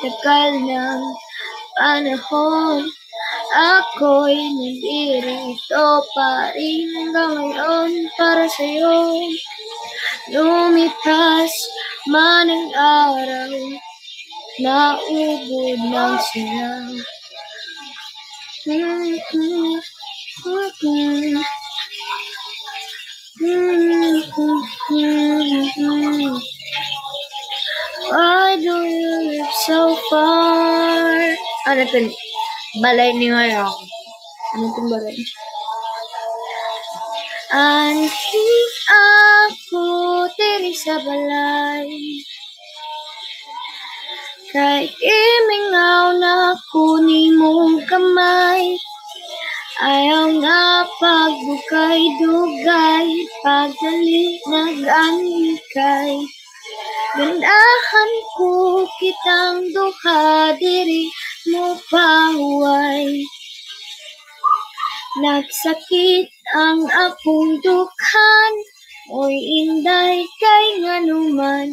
tagal ng panahon, ako'y nandirito pa rin hanggang ngayon para sa'yo. Lumipas man ang araw, naubod ng sila. Why do you live so far? Ano ito? Balay ni Marong. Ano itong balay? Anhik ako diri sa balay, kay imingaw na kunin mong kamay. Ayaw nga pagbukay-dugay, pagdali nag-anikay. Ganahan ko kitang duha, diri mo pahuway. Nagsakit ang akong dukhan, oy inday kay nganuman.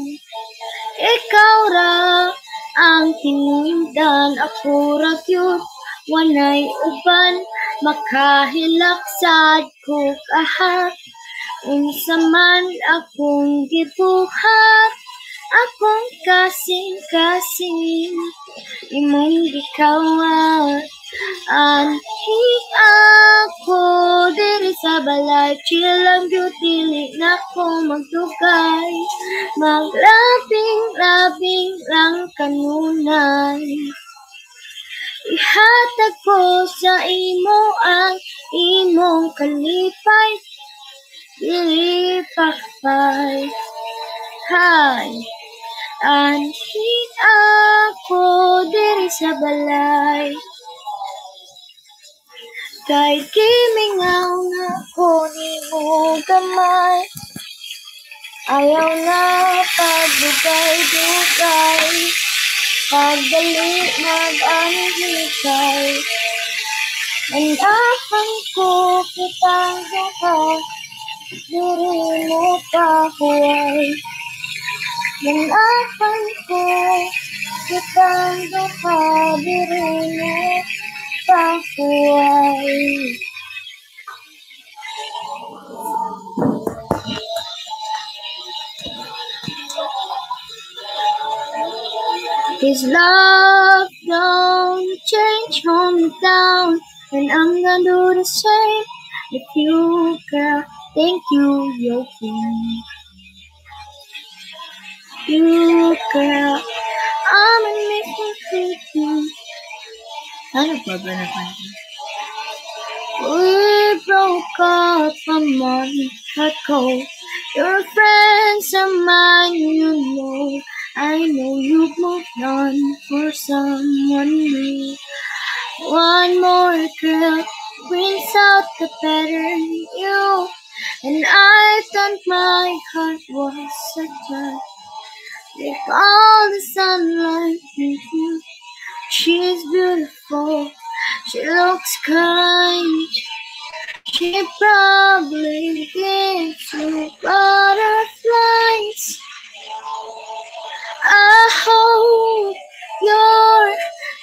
Ikaw ra ang tinundan, ako ra gyud wanay uban. Makahilaksad ko kahat, unsa man akong gibuhat. Akong kasing-kasing, imong gikawat. Anhik ako diri sa balay, chill lang gyud dili na ko magdugay. Maglabing-labing lang kanunay. Ihatag ko sa imo ang imong kalipay, dili pakpay. Hay, anhik ako diri sa balay, kay kimingaw na ko nimo gamay. Ayaw na pagbugay-dugay, pagdali mag-anikay. Nandahan ko kitang duha, diri mo pahuway. Nandahan ko kitang duha, diri mo pahuway. His love don't change, hold me down, and I'm gonna do the same with you, girl. Thank you, you're king. You, girl, I'm a making you. Ano ba ba na kanta? We broke up a month ago. Your friends are mine, you know. I know you've moved on for someone new. One more girl brings out the better in you, and I thought my heart was set with all the sunlight in you. She's beautiful, she looks kind, she probably gives you butterflies. I hope you're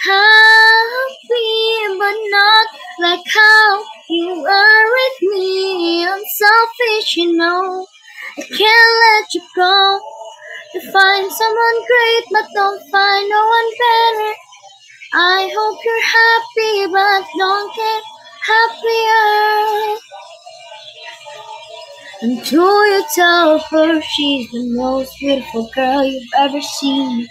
happy, but not like how you were with me. I'm selfish, you know. I can't let you go. To find someone great, but don't find no one better. I hope you're happy, but don't get happier until you tell her she's the most beautiful girl you've ever seen.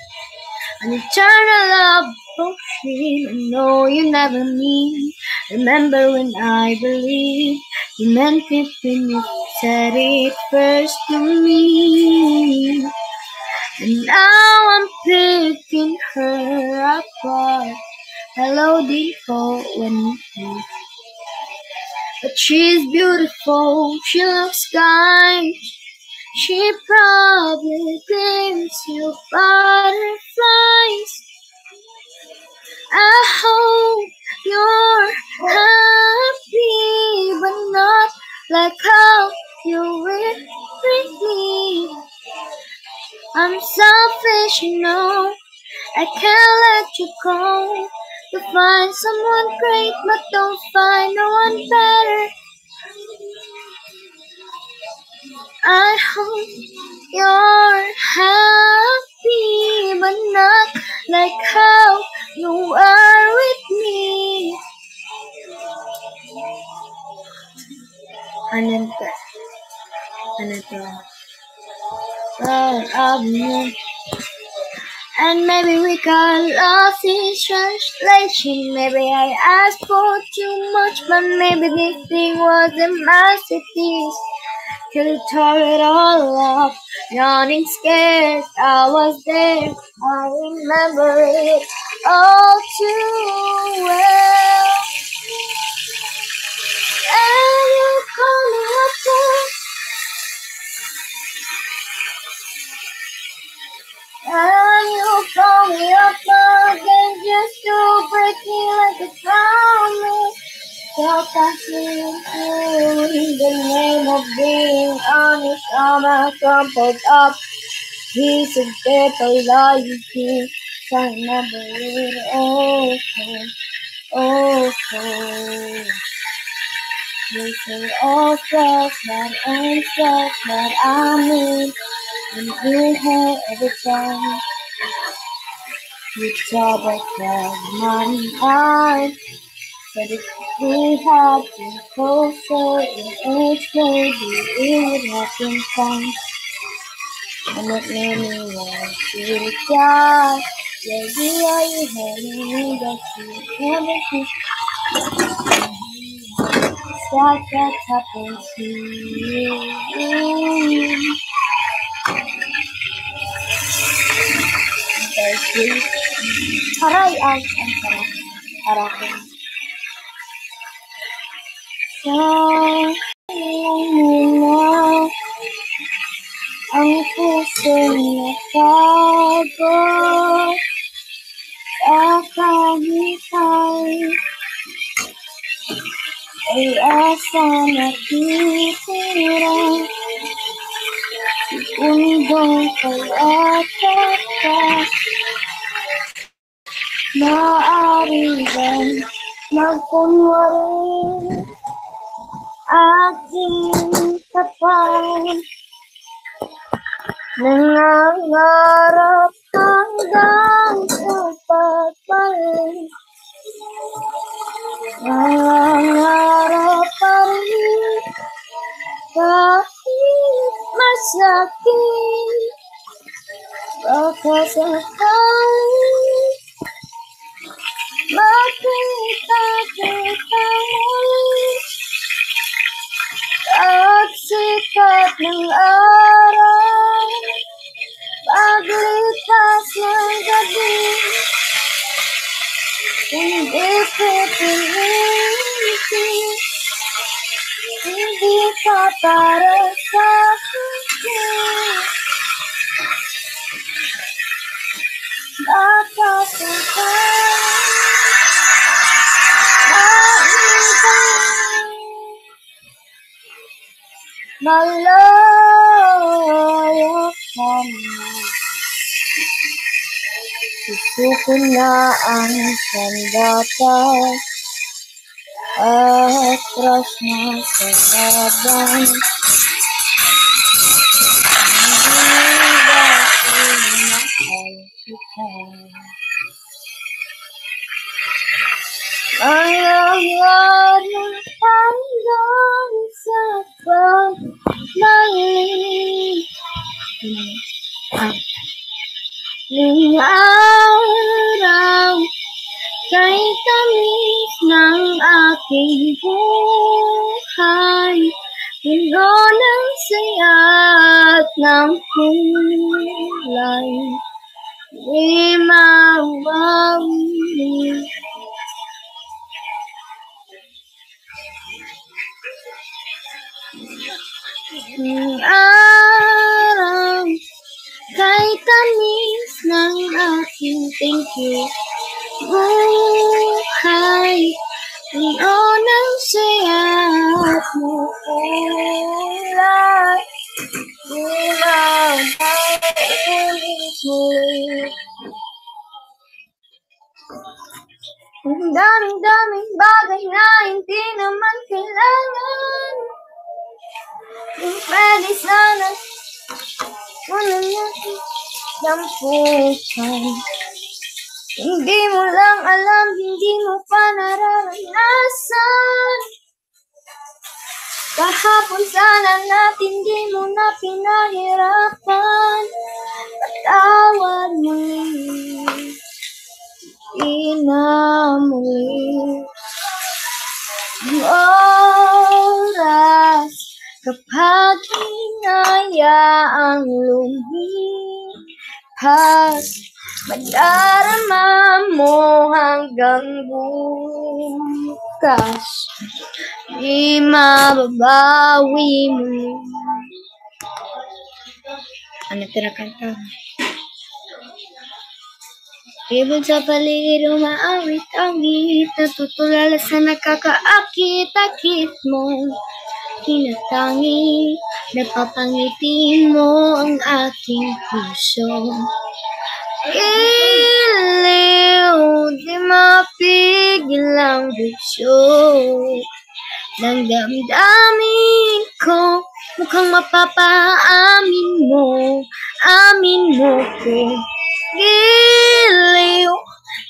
An eternal love potion, I know you never mean. Remember when I believed you meant it when you said it first to me. And now I'm picking her apart. Hello, default when you. But she's beautiful, she looks kind. She probably gives you butterflies. I hope you're happy, but not like how you were with me. I'm selfish, you know. I can't let you go. You find someone great, but don't find no one better. I hope you're happy, but not like how you are with me. Ano to? And maybe we got lost in translation. Maybe I asked for too much, but maybe this thing was a masterpiece. Could've tore it all up, yawning scared. I was there, I remember it all too well. And you call me up there, and you call me up again just to break me like a promise. So confusing in the name of being honest, I'm a crumpled up piece of paper loyalty. Can't remember it. Oh. You say all stuff that ain't stuff that I need. And you have every time you trouble from my mind. But if we had been closer in age, maybe it would have been fun. And it made me want to die. Baby, are you telling me that you never think that happened to you? Baby, aray, ang sarap. Harapin. Sayang mo na ang pusong napagod. Kahit ay asa nakitira. Undong pag-ataka. Maaari bang magkunwari aking tapat? Nangangarap hanggang sa pagpalit. Nangangarap pa rin kahit masakit. Baka sakaling makita kita muli at sikat ng araw. Paglipas ng gabi, hindi pipilitin, hindi ka para sa akin. Baka sakaling malaya ka na. Gusto ko na ang sandata at crush na sa laban. Hindi ba pinahal kita? Nangangarap hanggang sa pagbalik. Ng araw kay tamis ng aking buhay. Puno ng saya at ng kulay. Di mawawala. Ng araw kay tamis ng aking thank you buhay. Puno ng saya at ng kulay. Di mawawala muli. daming bagay na hindi naman kailangan. Kung pwede sana, wala natin dampusan. Hindi mo lang alam, hindi mo pa nararanasan. Kahapon sana natin, di mo na pinahirapan. Patawad muli, di na muli. Ang oras kapag hinayaang lumipas, madarama mo hanggang bukas. Di mababawi mo. Ano tirakan ka? Ibon sa paligid, umaawit-awit, natutulala sa nakakaakit-akit mo. Tinatangi, napapangiti mo ang aking puso. Iliw, di mapigil ang bisyo ng damdamin ko. Mukhang mapapaamin mo, amin mo ko. Giliw,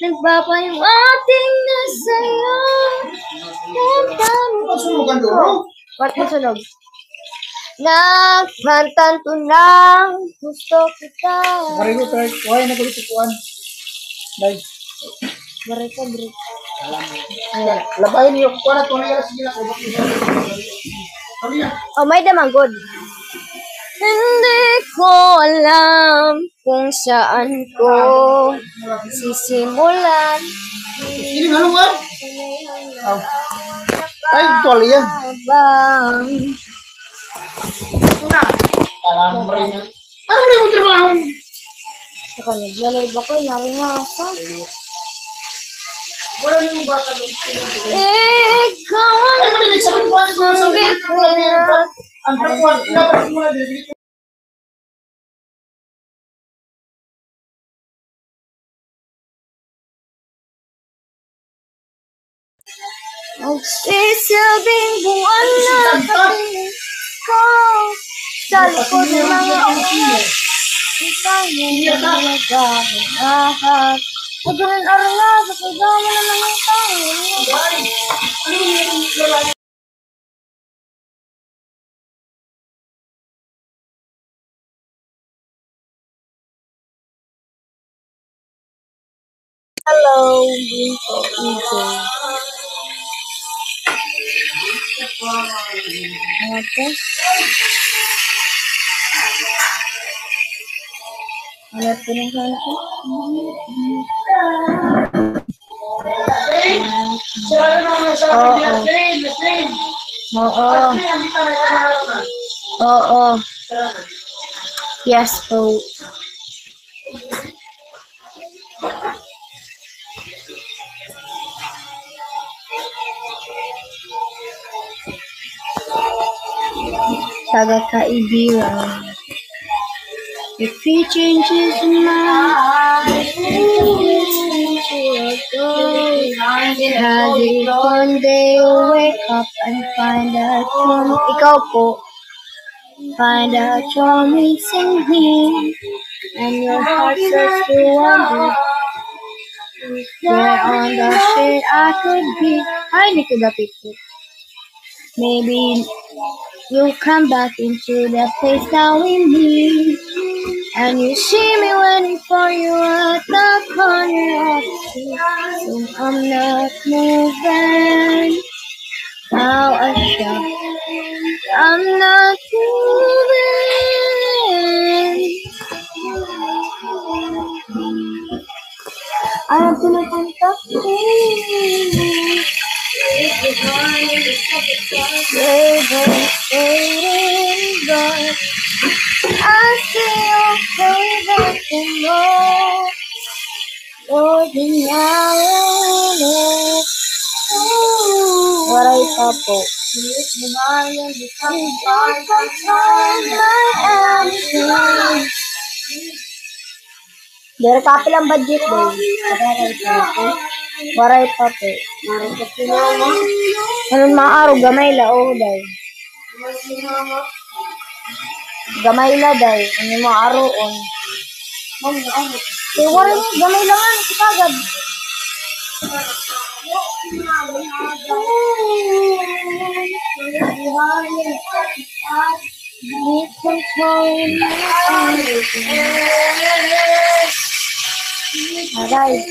nagpapahiwating na sa'yo. Damdamin ko. Ba't masunog? Nagpantanto ng gusto kita. Baray ko, try. Kuhay na kulit ituan. Dahil. Baray ka, bro. Labahin niyo. Kuha na ito. Sige na. Oh, may damang good. Hindi ko alam kung saan ko sisimulan. Ini nga nga. Ay, tuwal yan. Alam mo rin yan. Ano rin mo trabaho? Saka naglalay ba ko? Nari nga ako. Wala rin mo ba ka doon? Ikaw ang sungit ko na. Ang trapuan, inapas mo na din. Magsisilbing buwan na katingin ko sa likod ng mga oras. Isang hindi nagagamit lahat. Pagkaroon arla sa pagdama na mga tao. Hello, Ito. Apa? Ano pinuntahan ko? Oo. Yes po. Taga-kaibigan. If he changes his mind, has it one day you wake up and find out ikaw po, find out you're missing him, and your heart starts to wonder where on the shit I could be. Hi, Nicola people. Maybe you'll come back into that place that we meet. And you see me waiting for you at the corner of the street. So I'm not moving. Now I shout, I'm not moving. I'm gonna contact you. I see your favorite tomorrow. Waray ka po. Dari kapil ang budget, boy. Waray pape. Marunong si mama. Ano maaro gamay la oh day. Si mama. Gamay la day. Ano maaroon. Mama, ano? Eh waray mo gamay lang ano kitagad. Aray.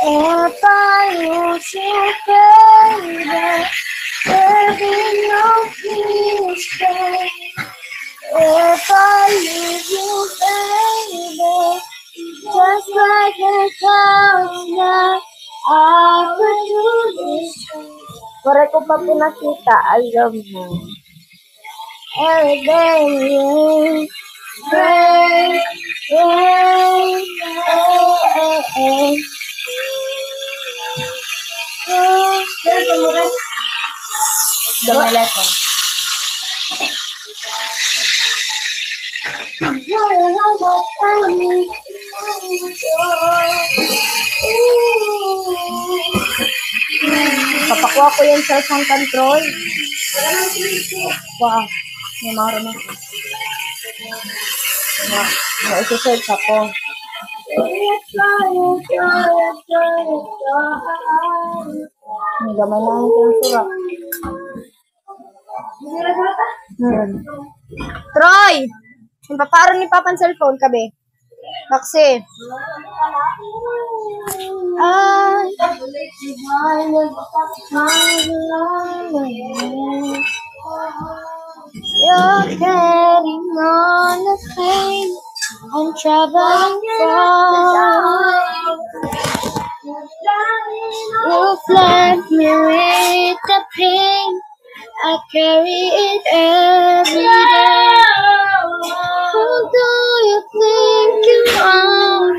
If I lose you, baby, there'll be no peace, baby. If I lose you, baby, just like the clouds now, I could do this. Pare ko pa pinakita, alam mo. Every day, rain, rain, rain. Gamay letter. Papakuha ko yung cellphone control. Wow. May marunong. Isi-search ako. May gamay lang yung surat. Troy! Yung paparo ni Papan cellphone ka, be? Maxi. You're getting on the plane. I'm traveling far. You've left me with the pain. I carry it every day. Who do you think you are?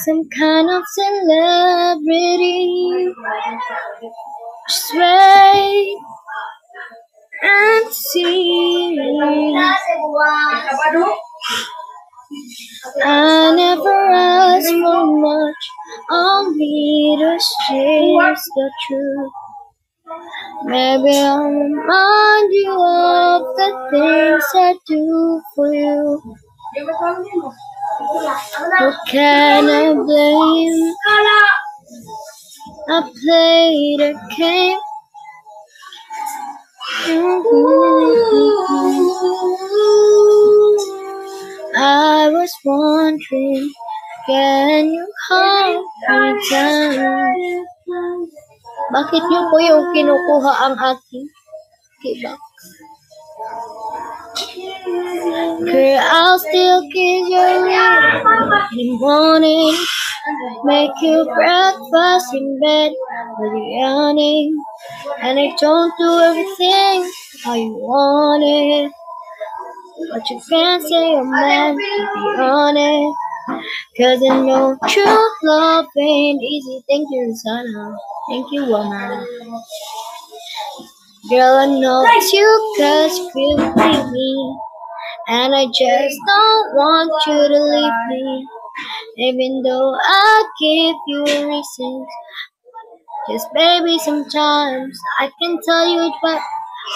Some kind of celebrity. Just wait and see. I never ask for much, only to share the truth. Maybe I'll remind you of the things I do for you. Who can I blame? I played a game. I was wondering, can you hold me down? Bakit niyo po yung kinukuha ang aking kibak? Girl, I'll still kiss your ear in the morning. Make you breakfast in bed while you're yawning. And I don't do everything how you want it. But you can't say I'm meant to be honest. Cause I know true love ain't easy. Thank you, Sana. Thank you, woman. Girl, I know it's you cause you leave me. And I just don't want you to leave me. Even though I give you reasons. Just baby, sometimes I can tell you but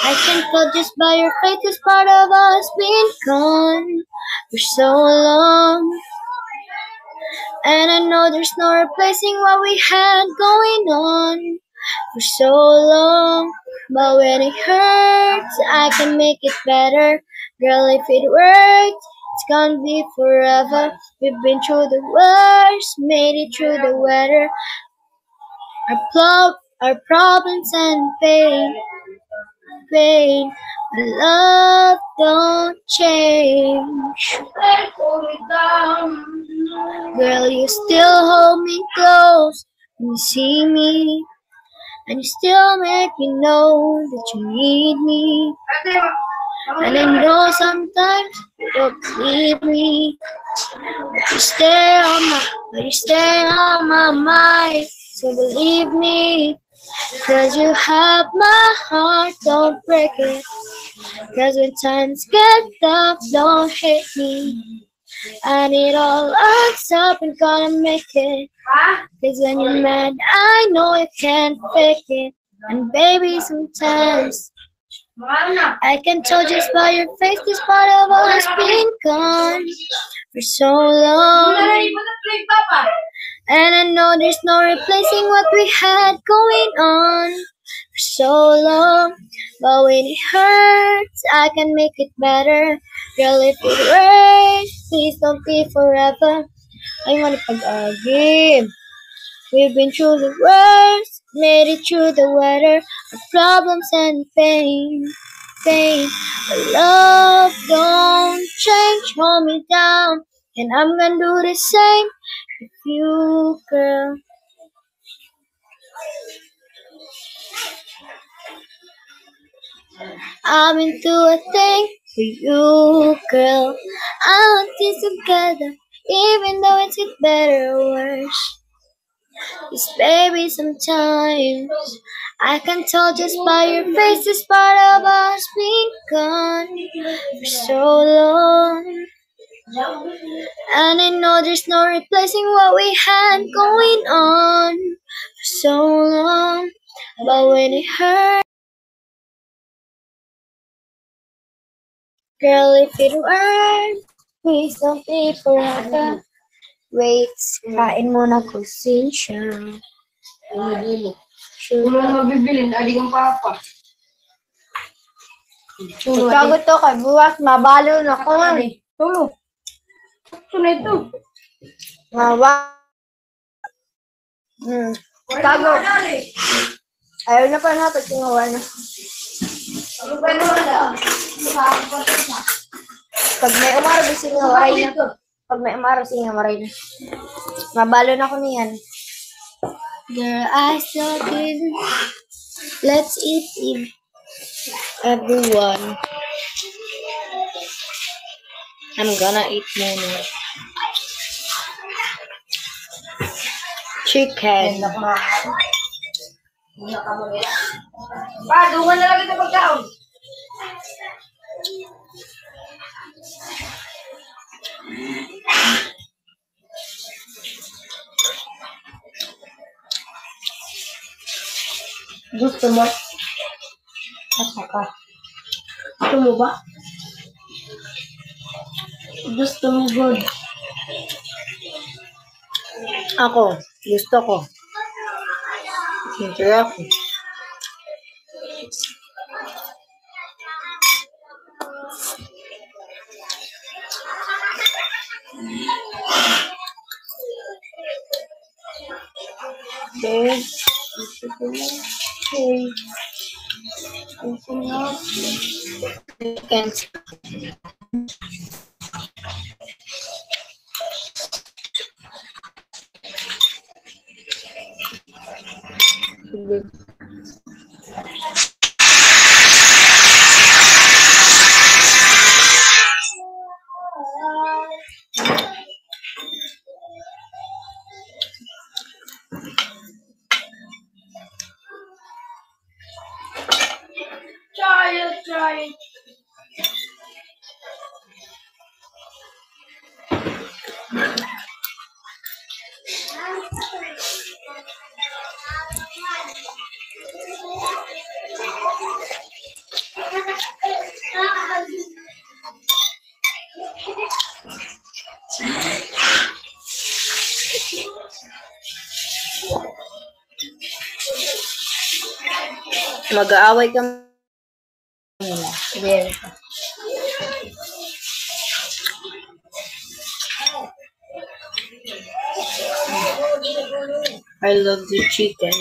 I can tell just by your face this part of us being gone for so long. And I know there's no replacing what we had going on for so long. But when it hurts, I can make it better. Girl, if it works, it's gonna be forever. We've been through the worst, made it through the weather. Our problems and pain. But love don't change. Girl, you still hold me close when you see me. And you still make me know that you need me. And I know sometimes you don't believe me. But you stay on my mind. So believe me, 'Cause you have my heart, don't break it. 'Cause when times get tough, don't hit me. And it all adds up and gonna make it. 'Cause when you're mad, I know you can't fake it. And baby, sometimes I can tell just by your face this part of us been gone for so long. And I know there's no replacing what we had going on for so long. But when it hurts, I can make it better. Girl, if it hurts, please don't be forever. I wanna pag-agi. We've been through the worst, made it through the weather, our problems and pain. But love don't change, hold me down, and I'm gonna do the same with you, girl. I'm into a thing for you, girl. I want this together, even though it's get better or worse. 'Cause baby, sometimes I can tell just by your face this part of us being gone for so long. And I know there's no replacing what we had going on for so long. But when it hurts, girl, if it hurts, please don't be forever. Wait, kain muna ko siya. Bumibili. Sure. Kung mabibili, adi kang papa. Ikaw to kay buwas, mabalo na ko. Tulo. Ito na ito. Mawa. Tago. Ayaw na pa na, pag tingawa na. Pag may umaro, singawaray na. Pag may umaro, singawaray na. Mabalo na ko niyan. Girl, I still did. Let's eat, everyone. I'm gonna eat muna. Chicken. Pa, dungan na lang ito pagkaon. Gusto mo? Asa ka? Gusto mo ba? Gusto mo, good. Ako, gusto ko. Siyempre ako. Okay. Chicken. Try it. Mag-aaway ka. Very. I love the chicken.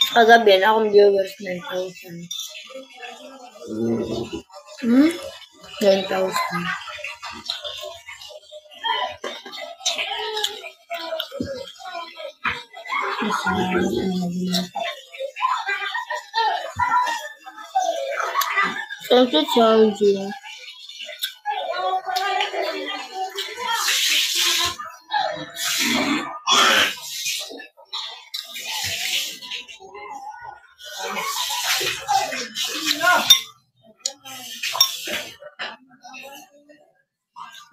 Kagabi na akong viewers 9,000. 9,000. Thank you, Charlie.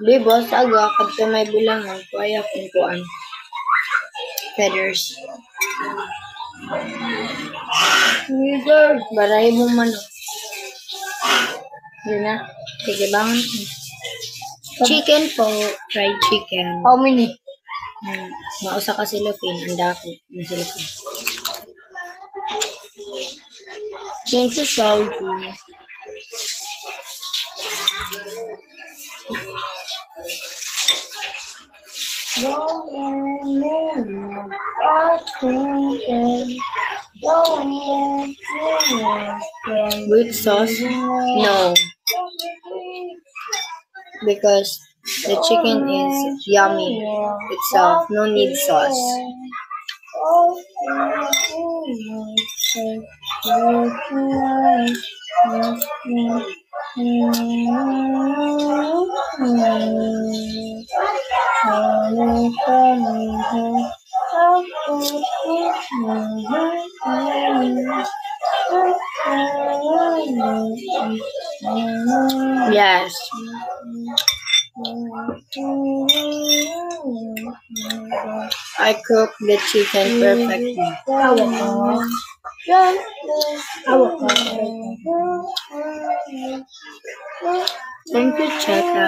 Di boss, aga, kadto may bulangan, kaya kung kuan. Feathers. Baray mo manok. Yun na. Sige, bangon. Chicken po. Fried chicken. How many? Mausa ka silupin. Ang dako. Ang silupin. Thank you, Saudi. With sauce? No. Because the chicken is yummy itself. No need sauce. Yes. I cook the chicken perfectly. Thank you, Cheka.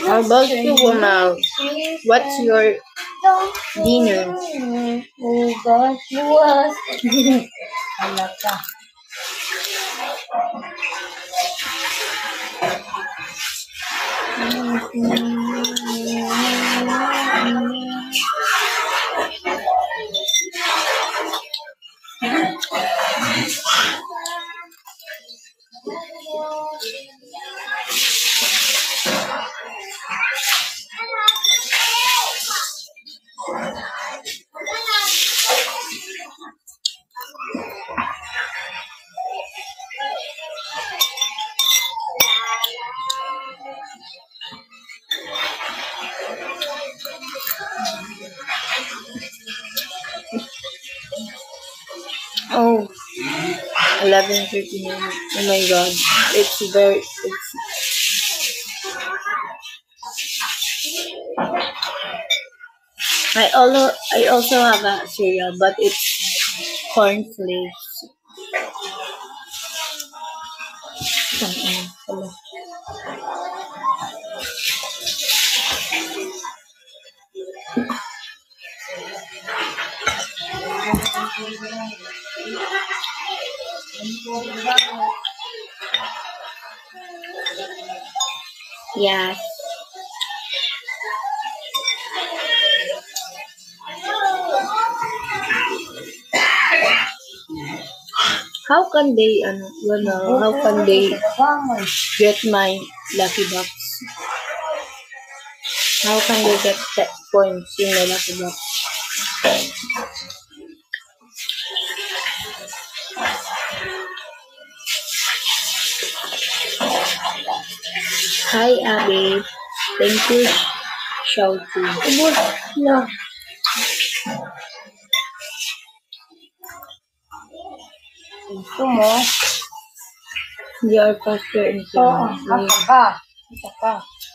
How about you, Womal? What's your dinner? Oh, 11:39. Oh my god. I also have a cereal, but it's cornflakes. Yes. How can they get my lucky box? How can they get points in the lucky box? Hi, Abby. Thank you, Shouty. No. Gusto mo? You're faster in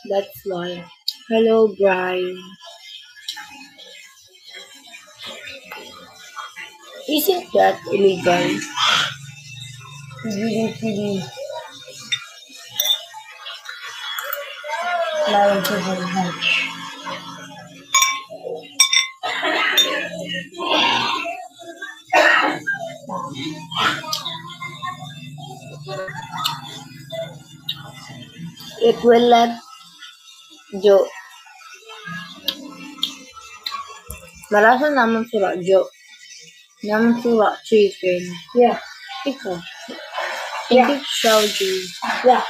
That's why. Hello, Brian. Isn't that illegal? Really. It will let Joe. Marasa naman sila, Joe. Naman sila, chicken. Yeah. Ikaw. Yeah. Hindi Saudi. Yeah.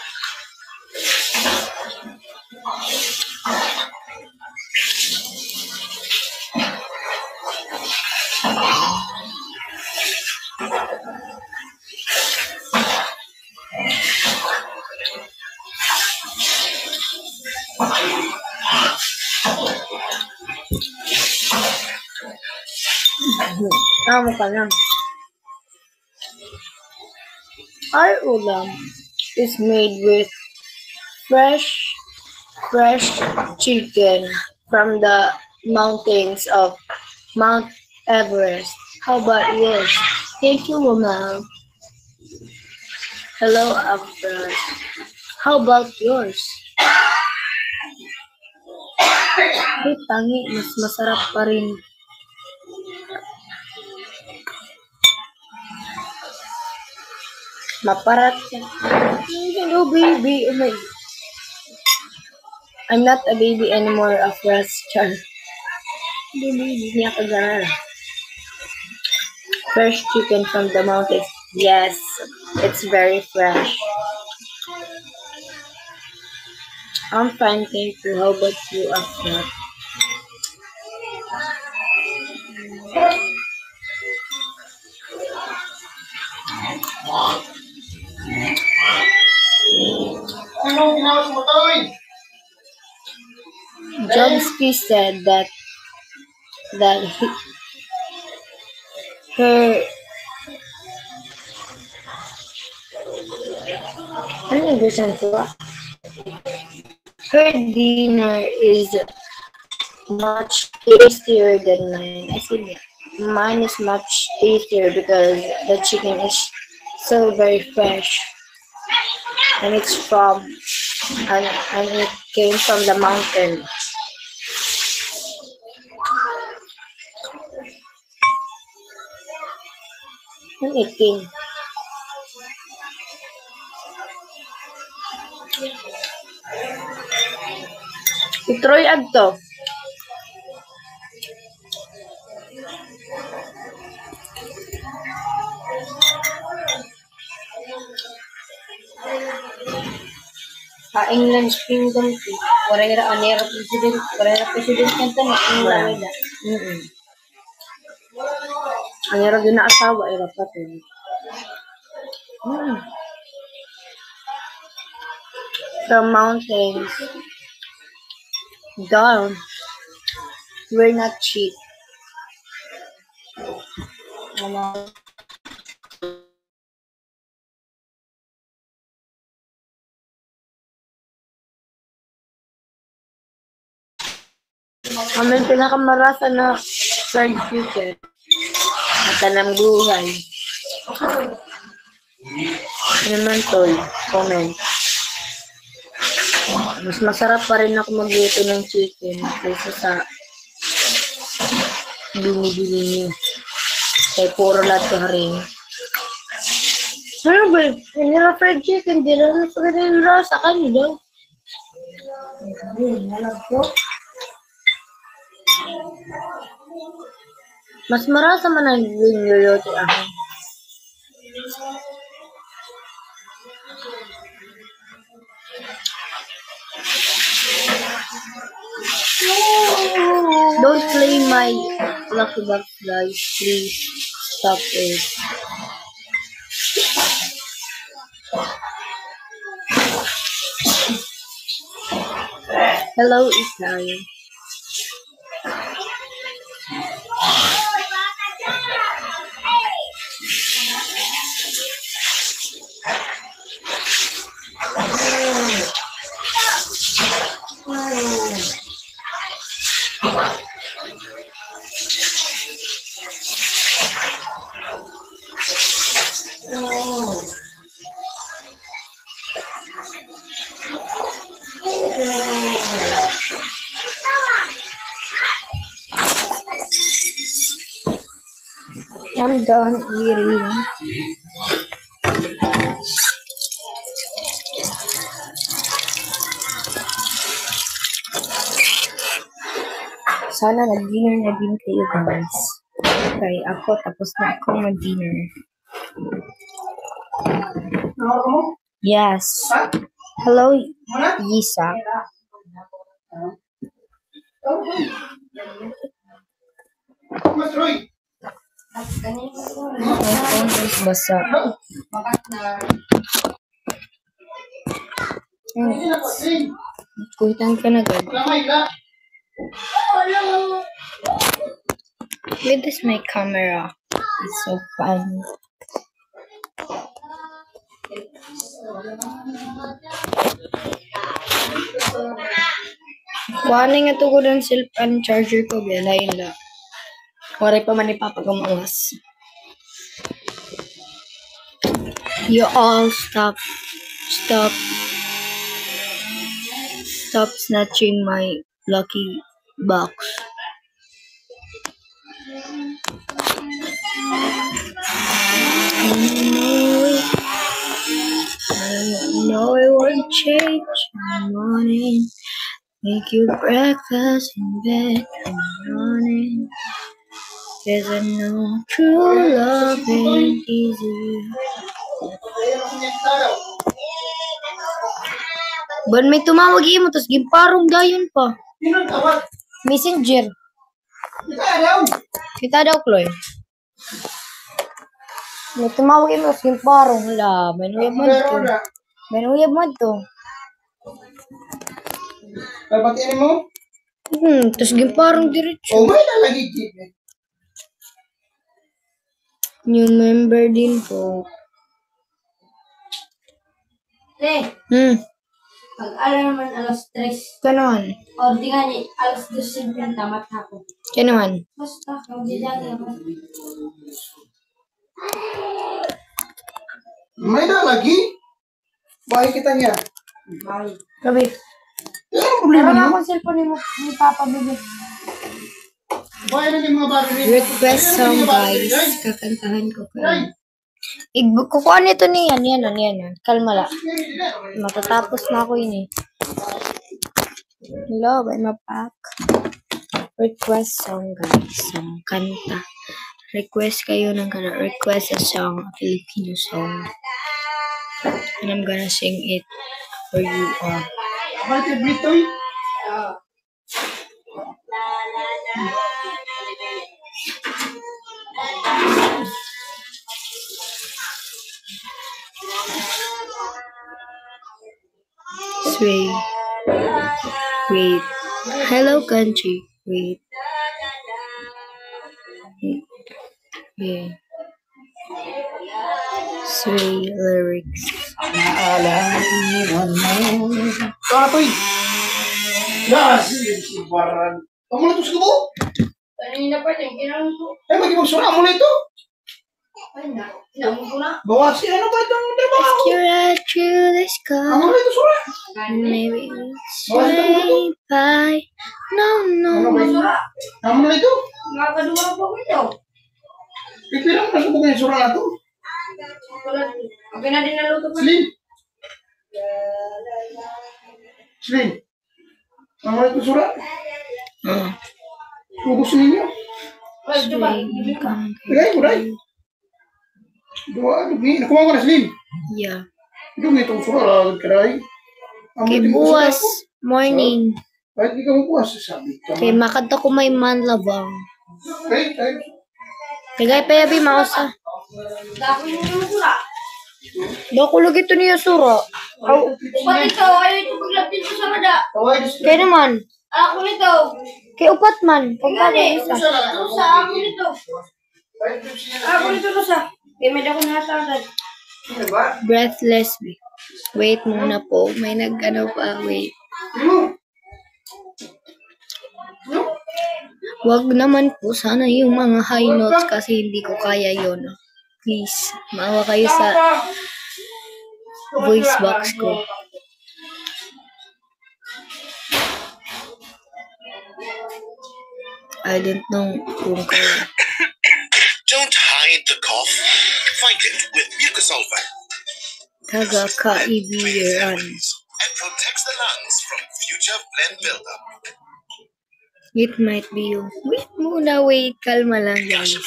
Amo ka na. Our ulam is made with fresh chicken from the mountains of Mount Everest. How about yours? Thank you, Mama. Hello, Afra. How about yours? Ay, tangi. Mas masarap pa rin. Maparat ka. Hello, baby. Oh my. I'm not a baby anymore, Afra. Char. Baby, niya ka ganun. Fresh chicken from the mountains. Yes, it's very fresh. I'm fine, thank you. How about you, Afra? Anong ginawas mo, Toy? Jomsky said that he, her ano yung gusto ko? Her dinner is much tastier than mine. I see mine is much tastier because the chicken is so very fresh and it's from and it came from the mountain. And it came. Itroy adto. England Kingdom tea. Warera anera president kanta na England. Anera din na asawa era pa to. From mountains down, we're not cheap. Kami pinakamarasa na fried chicken at tanang buhay. Ano naman tol? Comment. Mas masarap pa rin ako magluto ng chicken kaysa sa binibili niyo. Kaya puro lahat ko rin. Ano ba? Hindi na fried chicken. Hindi na rin rasa kanila. Mas marasa man ang niluluto ako. Don't play my Lucky Box, guys. Please stop it. Hello, Italian. I'm done eating. Sana nag-dinner na din kayo, guys. Okay, ako tapos na ako mag-dinner. Yes. Hello, Yisa. Mas Roy. My phone is basa. Kuhitan ka na, guys. Where is my camera? It's so fun. Kuha na nga to ko ng cellphone charger ko. Lain lang. Waray pa man ipapagamas. You all stop. Stop snatching my lucky box. I know it won't change in the morning. Make you breakfast in bed in the morning. 'Cause I know true love ain't easy. Ban may tumawag mo, tapos gimparong dayon pa. Messenger. Kita daw, Chloe. May tumawag mo, tapos gimparong. Hala, may nuyab mo to. Babatiin mo? Tapos gimparong diretso. Oh, may lalagay dito. New member din po. Pag-alam naman alas 3. Kanuan? O, di nga niya, alas 2.50 tamat ako. Kanuan? Basta, kung di lang ako. May lalagay? Bahay kita niya. Gabi. Ano problema Wala mo? akong cellphone ni Papa Bibi. Bahay na yung mga bagay. Request song, guys. Kakantahan ko kayo. Kukuha nito ni yan. Kalma la. Matatapos na ako yun eh. Hello, by mapak. Request song, guys. Song, kanta. Request kayo ng kanta. Request a song, a Filipino song. And I'm gonna sing it for you all. Bakit Britoy? Sway. Wait. Hello, country. Wait. Yeah. Sway lyrics. Katoy! Yes! Baran. Kamu na ito sa kubo? Kanina pa din, kailangan ko. Eh, mag-imagsura mo na ito. Ay na, kailangan ko na. Bawasin, ano ba itong trabaho? You're right through the Ano sky. na ito, sura? Maybe it's way by. No, no. Ano ba ito? Ano na ito? Nakakaduma po ko ito. Pipilang na subok yung sura na ito. Okay na din naluto ko. Slim. Slim. Ano na ito, sura? Ubus ninyo. Ay, diba? Tagay mo, day. Dumi. Nakuha ko na, Slim. Yeah. Dumi itong sura. Lagad ka, day. Kay buwas, morning. Kahit di ka magbuwas, sabi ka. Kay makanta ko may manlabang. Okay, tayo. Kagay pa yabi mausa. Dako yung sura. Dakulog ito niya sura. Upat ito, ayaw ito paglapit ko sa mada. Kaway, dis- Kaya naman. Ako nito. Kay upat man. Gani, Pagkakita. Rosa, ako nito. Ako nito, Rosa. Kaya may dako na agad. Ano ba? Breathless. Wait muna po. May nag-ano pa. Wait. Ano? Wag naman po sana yung mga high notes kasi hindi ko kaya yon. Please, maawa kayo sa voice box ko. I don't know kung kaya. Don't hide the cough. Fight it with Mucosolvan. Taga-kaibiran. And protects the lungs from future phlegm buildup. It might be you. Wait muna, wait. Kalma lang, guys.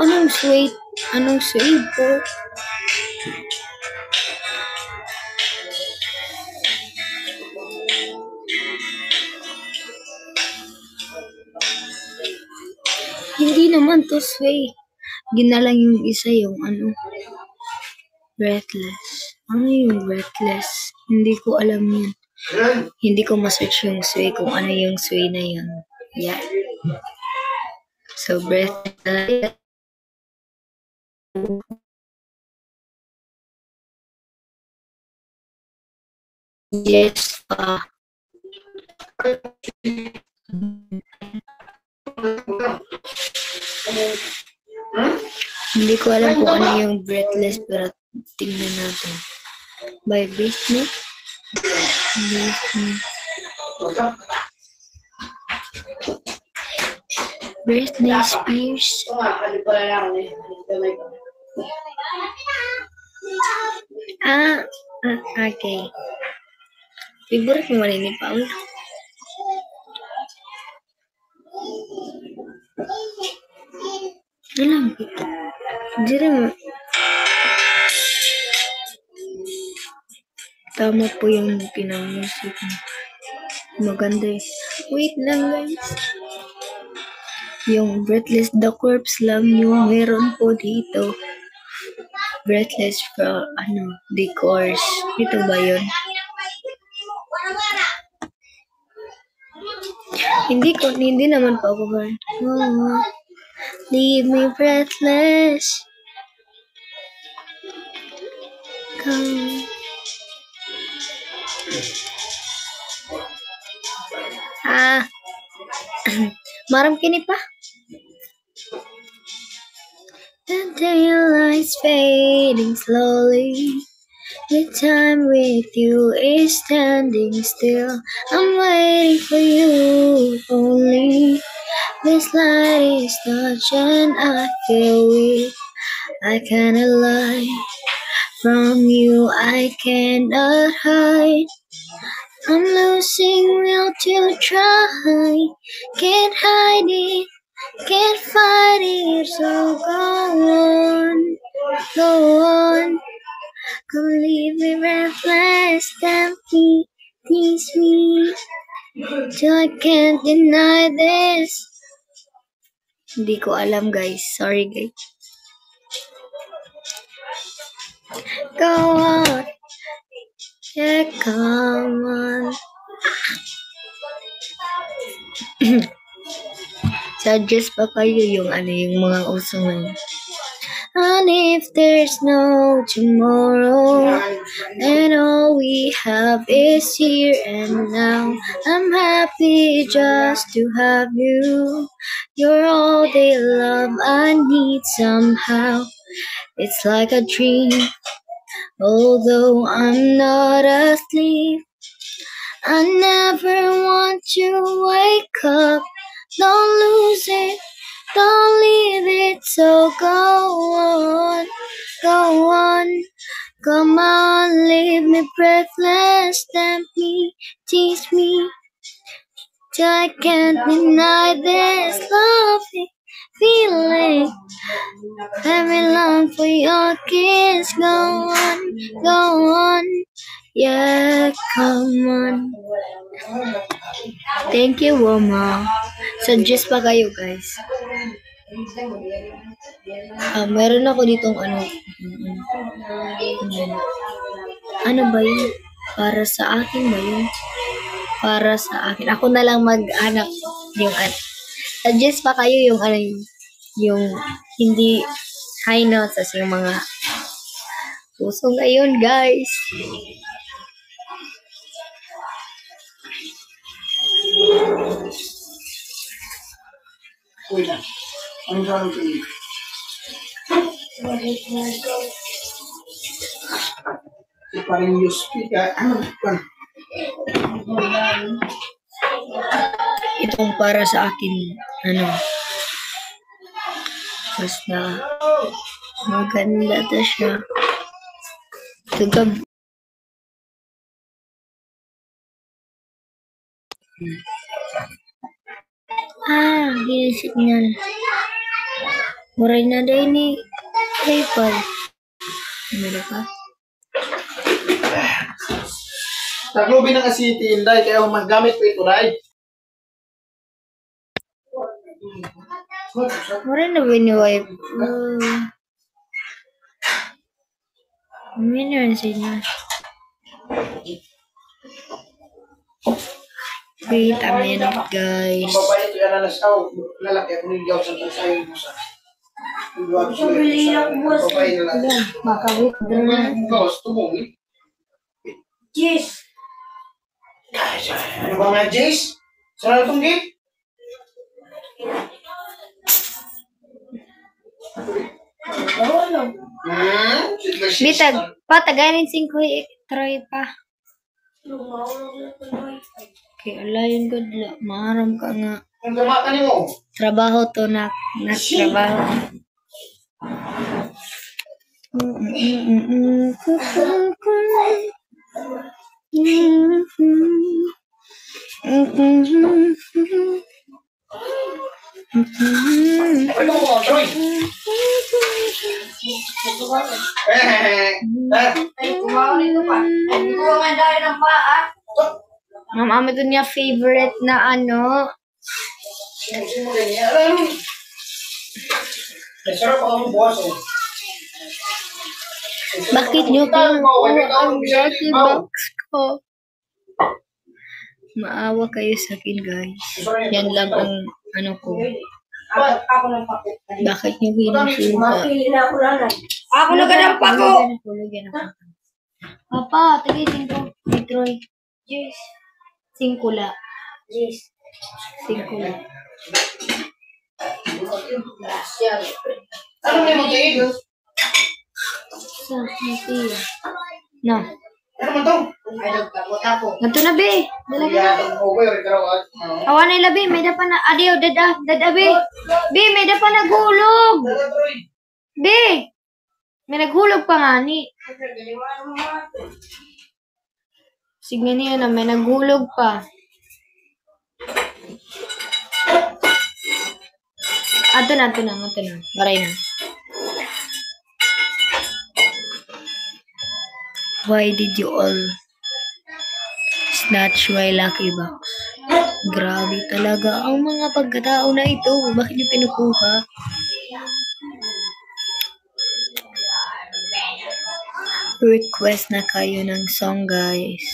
Anong sweet? Anong sweet po? Hindi naman to, Sway. Ginalang yung isa yung ano. Breathless. Ano yung breathless? Hindi ko alam yun. Hindi ko ma-search yung Sway kung ano yung Sway na yun. Yeah. So, breathless. Yes, hindi ko alam kung ano yung breathless, pero tingnan natin. By Britney. Britney Spears. Okay. Favorite mo rin ni Paul? Alam ko. Hindi rin mo. Tama po yung pinang-music mo. Maganda eh. Wait lang guys. Yung Breathless the Corpse lang yung meron po dito. Breathless for the course. Ito ba yun? Hindi naman pa ako ba? Oh, leave me breathless. Come. Maram kini pa. The daylight's fading slowly. The time with you is standing still. I'm waiting for you only. This light is touching, I feel weak. I cannot lie. From you I cannot hide. I'm losing will to try. Can't hide it, can't fight it. So go on, go on. Come leave me breathless, empty, tease me till I can't deny this. Hindi ko alam guys, sorry guys. Go on, yeah, come on. Suggest pa kayo yung yung mga uso ngayon. And if there's no tomorrow, and all we have is here and now, I'm happy just to have you. You're all the love I need somehow. It's like a dream, although I'm not asleep. I never want to wake up. Don't lose it, don't leave it. So go on, go on. Come on, leave me breathless. Tempt me, tease me till I can't deny this lovely feeling. Let me long for your kiss. Go on. Yeah, come on. Thank you, Woma. Suggest pa kayo, guys. Meron ako ditong ano ba yun? Para sa akin ba yun? Para sa akin. Ako na lang mag-anak yung suggest pa kayo yung yung hindi high notes as yung mga puso ngayon, guys. Uy lang. Ano sa akin kayo? Parang USP ka. Itong para sa akin, basta maganda ta siya. Tugab. Signal. Muray na day ni PayPal. Meron pa? Taglubi ng City, Inday, kaya magamit ko ito, Ray. Mura na ba ni wife? Minun siya. Wait a minute, guys. Ang babae ito yan na sa lalaki ako niligaw sa tasayin mo sa. Bili ng boss. Babae na lang. Makawit Ang gawas, tubong eh. Yes. Ano ba nga, Jace? Saan na itong gate? Bitag, pataganin 5 Troy pa. Okay, ala yun good. Maaram ka nga. Ang gama ka niyo. Trabaho to na trabaho. Ano mo, Troy? Ay, kumawa nito pa. Ay, hindi ko nga dahil ng paa. Ma'am, ito niya favorite na ano. Sino ganyan? Ano? Ay, sarap ako buwas eh. Bakit niyo kinukuha ang lucky box ko? Maawa kayo sa akin, guys. Yan lang ang ano ko. Ako ng pako. Bakit niyo kinukuha? Mapili na ako lanay. Ako na ganang pako. Papa, tagay 5. Hey, Troy. Yes. 5 la. Yes. 5 la. Gracias. Ano may mag-iig? Sa, nasiya. No. Ano man to? Ay, nagtakot ako. Nato na, be. Dala ka na. Yatang okay, karawat. Awan na ila, be. May da pa na. Adiyo, dada. Dada, be. Be, may da pa naghulog. Troy. Be. May naghulog pa nga ni. Sige niyo na, may naghulog pa. Ato na. Maray na. Why did you all snatch my lucky box? Grabe talaga ang mga pagkatao na ito. Bakit niyo pinukuha? Request na kayo ng song, guys.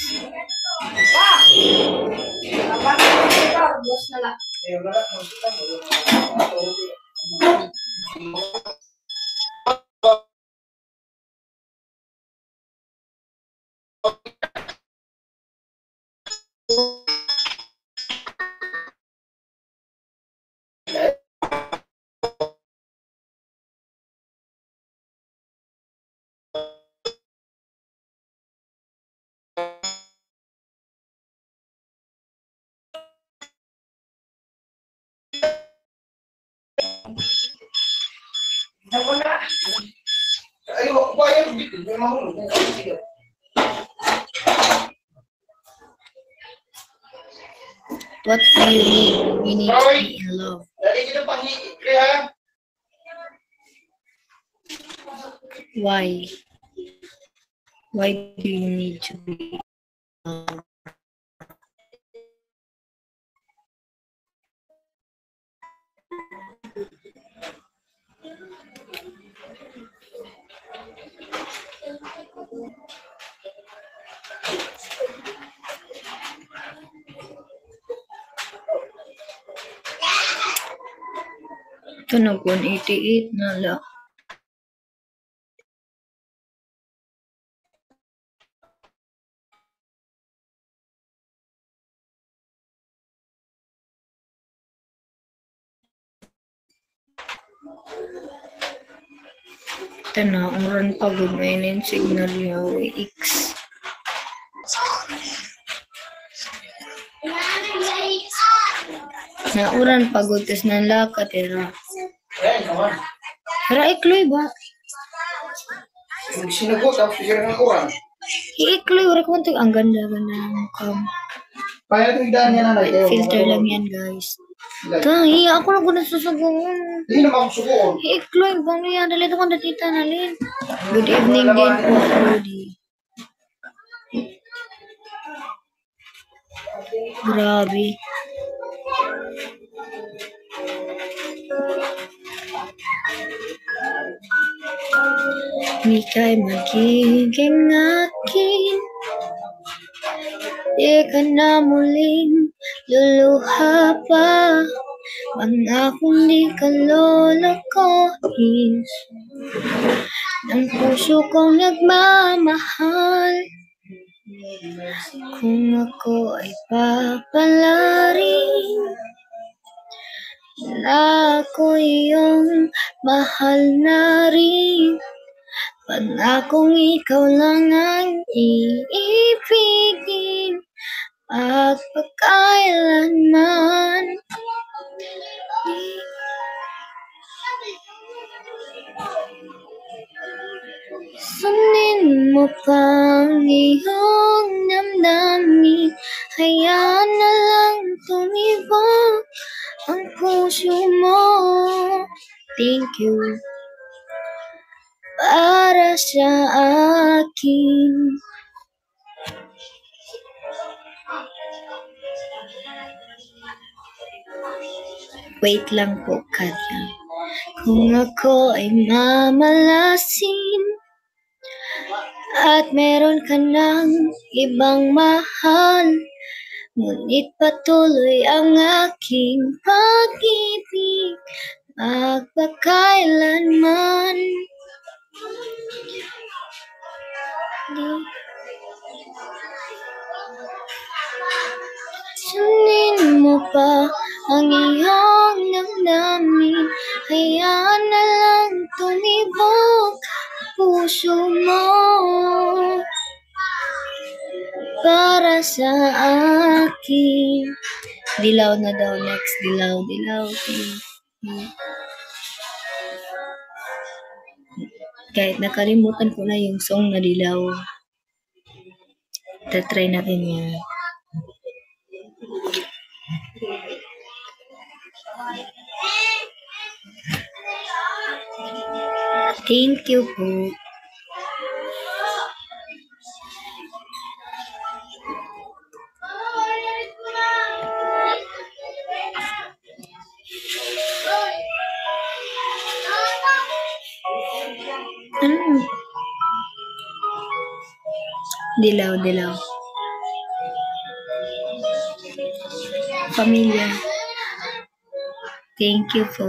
Kapag ito, boss na lang. Eh, wala. Ako na. Ay, wala. May mahulog. What do you need? You need to be in love. Dali kita pahigit kaya. Why? Why do you need to be in love? Ito na 188 na lang. Ito na, uran pagod mainin signal yaw X. Na uran pagod tas nanlakat era. Ay, naman. Hara ikloy ba? Sinagot tapos sisira ng kuran. Ikloy ora ko ang ganda-ganda ng mukha mo. Kaya ito idaan niya na kayo. Filter lang yan, guys. Tahi, ako lang ko nasusugungan. Hindi naman ako subuon. Ikloy, bang niya? Dali ito kong datita na lin. Good evening din po, Rudy. Grabe. Ika'y magiging akin. Di ka na muling luluha pa. Pangakong di ka lolokohin ng puso kong nagmamahal. Kung ako ay papalarin na ako iyong mahal na rin. Pangakong ikaw lang ang iibigin magpakailanman. Sundin mo pang iyong damdamin. Hayaan na lang tumibok ang puso mo. Thank you para sa akin. Wait lang po, Katya. Kung ako ay mamalasin at meron ka ng ibang mahal, ngunit patuloy ang aking pag-ibig magpakailanman. Sundin mo pa ang iyong damdamin. Hayaan na lang tumibok puso mo para sa akin. Dilaw na daw next. Dilaw. Kahit nakalimutan ko na yung song na Dilaw. Tatry natin yan. Thank you po. Dilaw. Pamilya. Thank you po.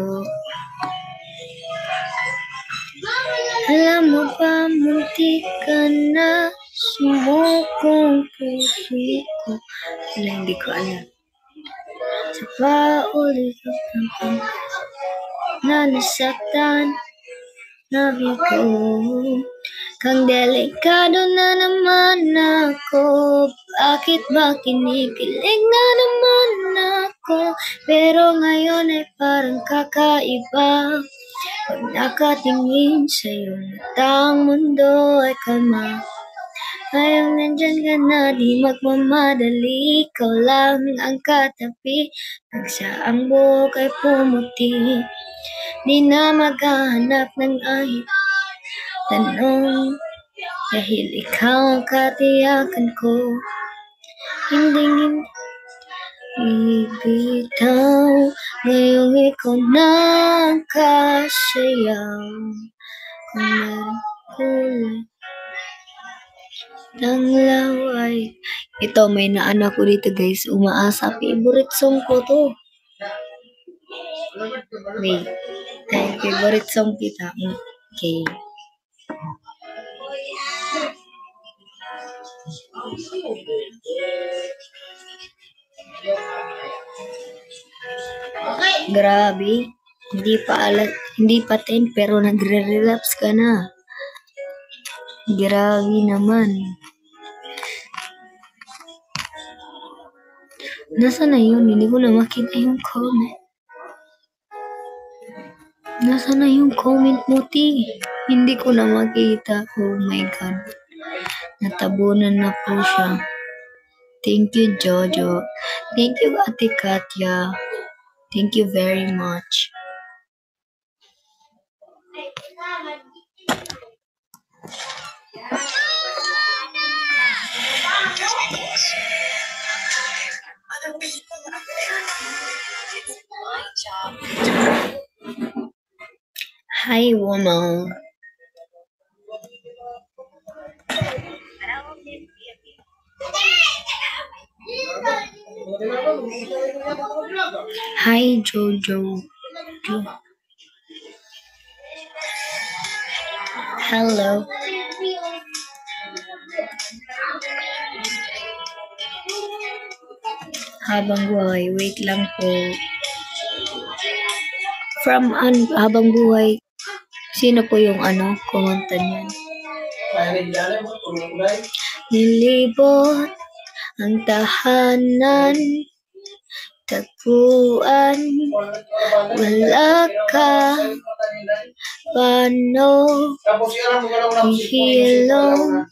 Alam mo ba, muntik ka na sumukong puso ko. Wala, hindi ko alam. Sa paulit na nasaktan, nabigo. Kang delikado na naman ako. Bakit ba kinikilig na naman ako? Pero ngayon ay parang kakaiba. Pag nakatingin sa iyong matang mundo ay kalma. Ngayong nandyan ka na, di magmamadali. Ikaw lang ang katabi. Pag ang buhok ay pumuti, di na maghahanap ng ahit tanong. Dahil ikaw ang katiyakan ko, hindi ibitaw. Ngayong ikaw na ang kasayaw. Kung meron kulay ng laway. Ito, may naanak ko dito guys. Umaasa. Favorite song ko to. Wait. Dahil favorite song kita. Okay. Grabe. Hindi pa 10 pero nagre-relapse ka na. Grabe naman. Nasaan na yun? Hindi ko na makita yung comment. Nasaan na yung comment mo, T? Hindi ko na makita. Oh my God. Natabunan na po siya. Thank you, Jojo. Thank you, Ate Katya. Thank you very much. Other people are it's my job Hi, woman. Hi, Jojo. Hello. Habang buhay. Wait lang po. From Habang buhay. Sino po yung kumanta niyan? Nilibot ang tahanan, tagpuan, wala ka, paano ihilom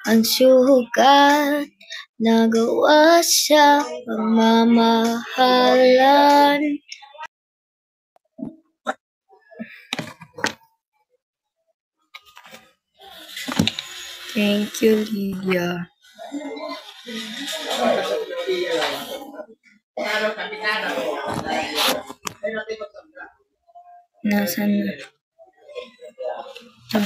ang sugat, nagawa sa pagmamahalan. Thank you, Lydia. Nasaan na? Ito.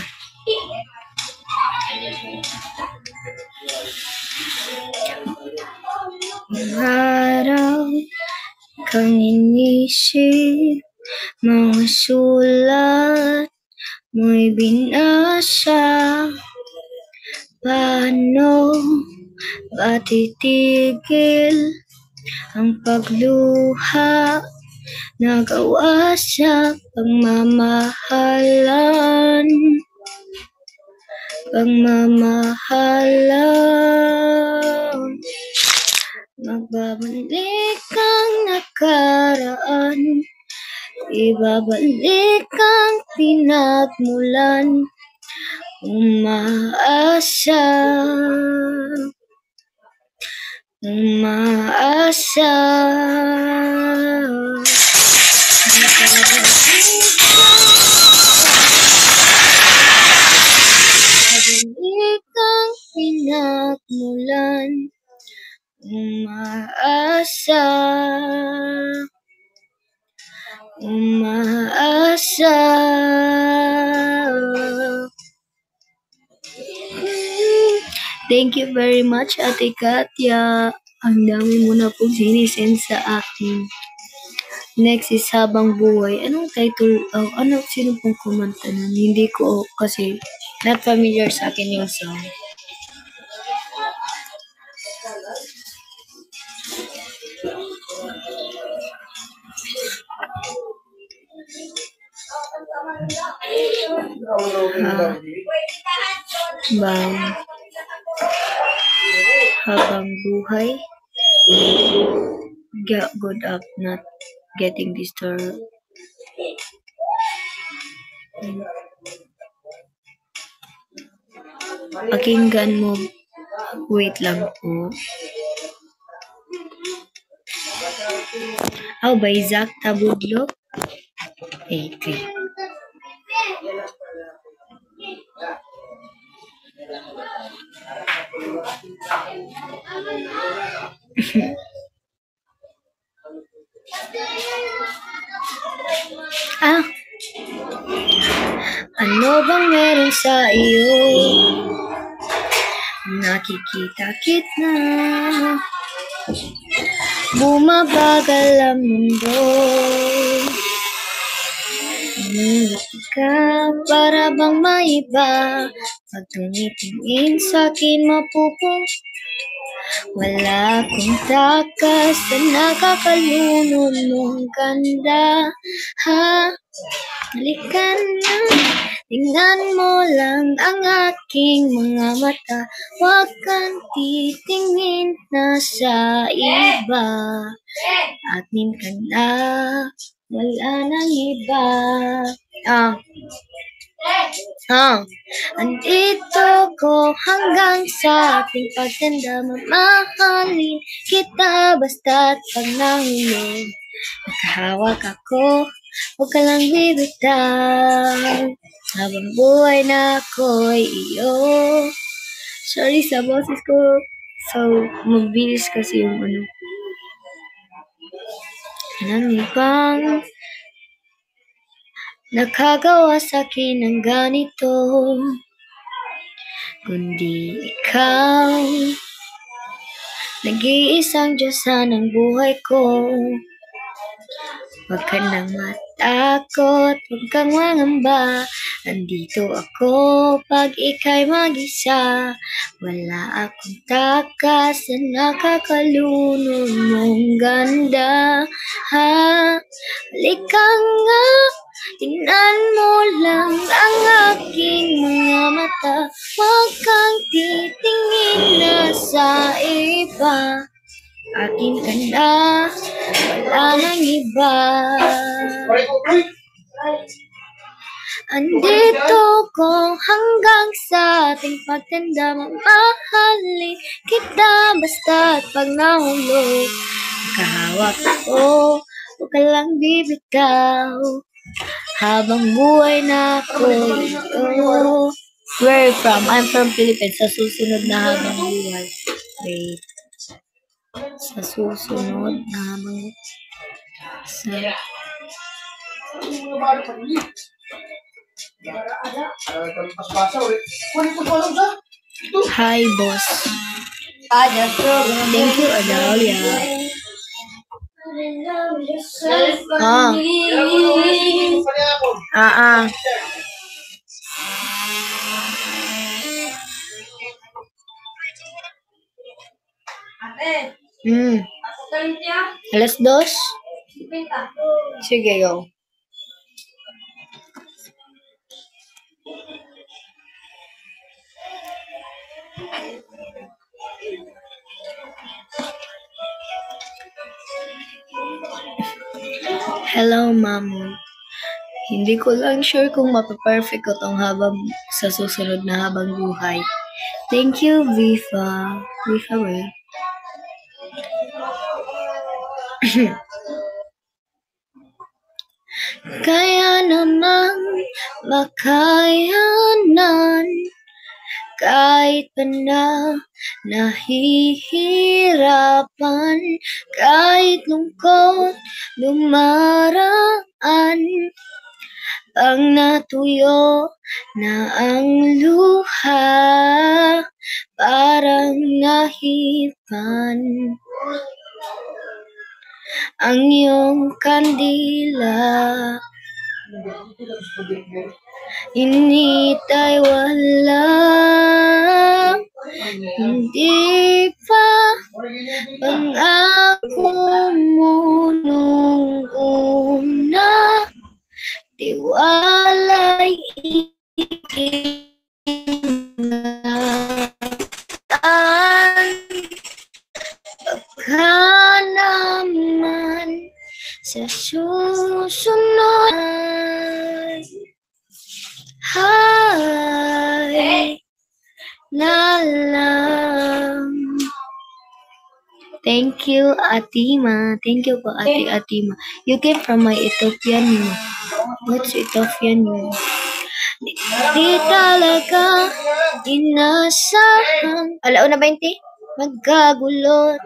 Araw kang inisip, mga sulat mo'y binasa. Paano ba titigil ang pagluha, nagawa sa pagmamahalan? Magbabalik ang nakaraan, ibabalik ang pinagmulan. Umaasa, ibabalik ang pinagmulan. Umaasa. Thank you very much, Ate Katya. Ang dami mo na pong sinisend sa akin. Next is Habang Buhay. Anong title? Sino pong kumanta nun? Hindi ko kasi not familiar sa akin yung song. Habang buhay. Get good up, not getting disturbed. Pakinggan mo. Wait lang po. By Zach Tabudlo. 80. Ano bang meron sa iyo? Nakikita kita. Bumabagal ang mundo. Umingiti ka para bang maiba. Pag tumitingin sa'kin mapupong. Wala akong takas sa nakakalunod mong ganda. Halika na, tingnan mo lang ang aking mga mata. Huwag kang titingin na sa iba. Akin ka na, wala nang iba. Andito ko hanggang sa ating pagtanda. Mamahalin kita basta't pag nahulog. Nakahawak ako, huwag ka lang bibitaw. Habang buhay na ako'y iyo. Sorry sa boses ko. So, mabilis kasi yung nang ibang nakagawa sa akin ng ganito, kundi ikaw. Nag-iisang Diyosa ng buhay ko. Huwag ka nang matakot, huwag kang mangamba. Nandito ako pag ika'y mag-isa. Wala akong takas na nakakalunod mong ganda. Halika nga, tingnan mo lang ang aking mga mata. Huwag kang titingin na sa iba. Akin ka na, wala nang iba. Andito ko hanggang sa ating pagtanda. Mamahalin kita basta't pag nahulog. Kahawak ako, huwag ka lang bibitaw. Habang buhay na ako ito. Where are you from? I'm from Philippines. Sa susunod na habang buhay. Wait. Sa susunod na habang Hi, boss. Thank you, Adalia. Ate, ako tayo niya. Alas 2? Pinta. Sige, go. Hello, Mamu. Hindi ko lang sure kung mapaperfect ko tong habang sa susunod na habang buhay. Thank you, Viva. Viva, where? Kaya namang makayanan kahit pa na nahihirapan, kahit lungkot dumaraan, pag natuyo na ang luha, parang nahipan ang iyong kandila. Init ay wala, hindi pa pangako mo nung una. Tiwala'y ingatan. Baka naman sa susunod ay na lang. Thank you, Atima. Thank you po, Ate Atima. You came from my Ethiopian name. What's Ethiopian name? Di talaga inasahan. Alauna 20? Magkagulot,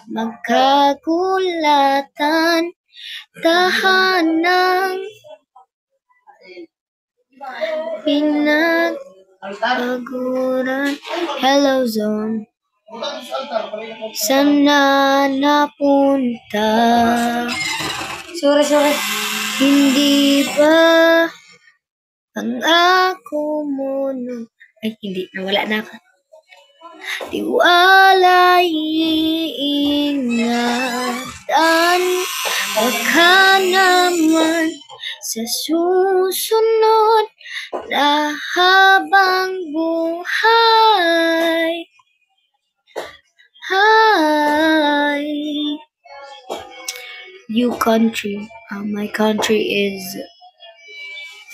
magkagulatan, tahanang pinagpaguran. Hello, Zone. Sana napunta. Sorry. Hindi ba ang ako mo nung... Ay, hindi. Nawala na ako. Tiwala'y ingatan. Baka naman sa susunod na habang buhay. Hi. You country. My country is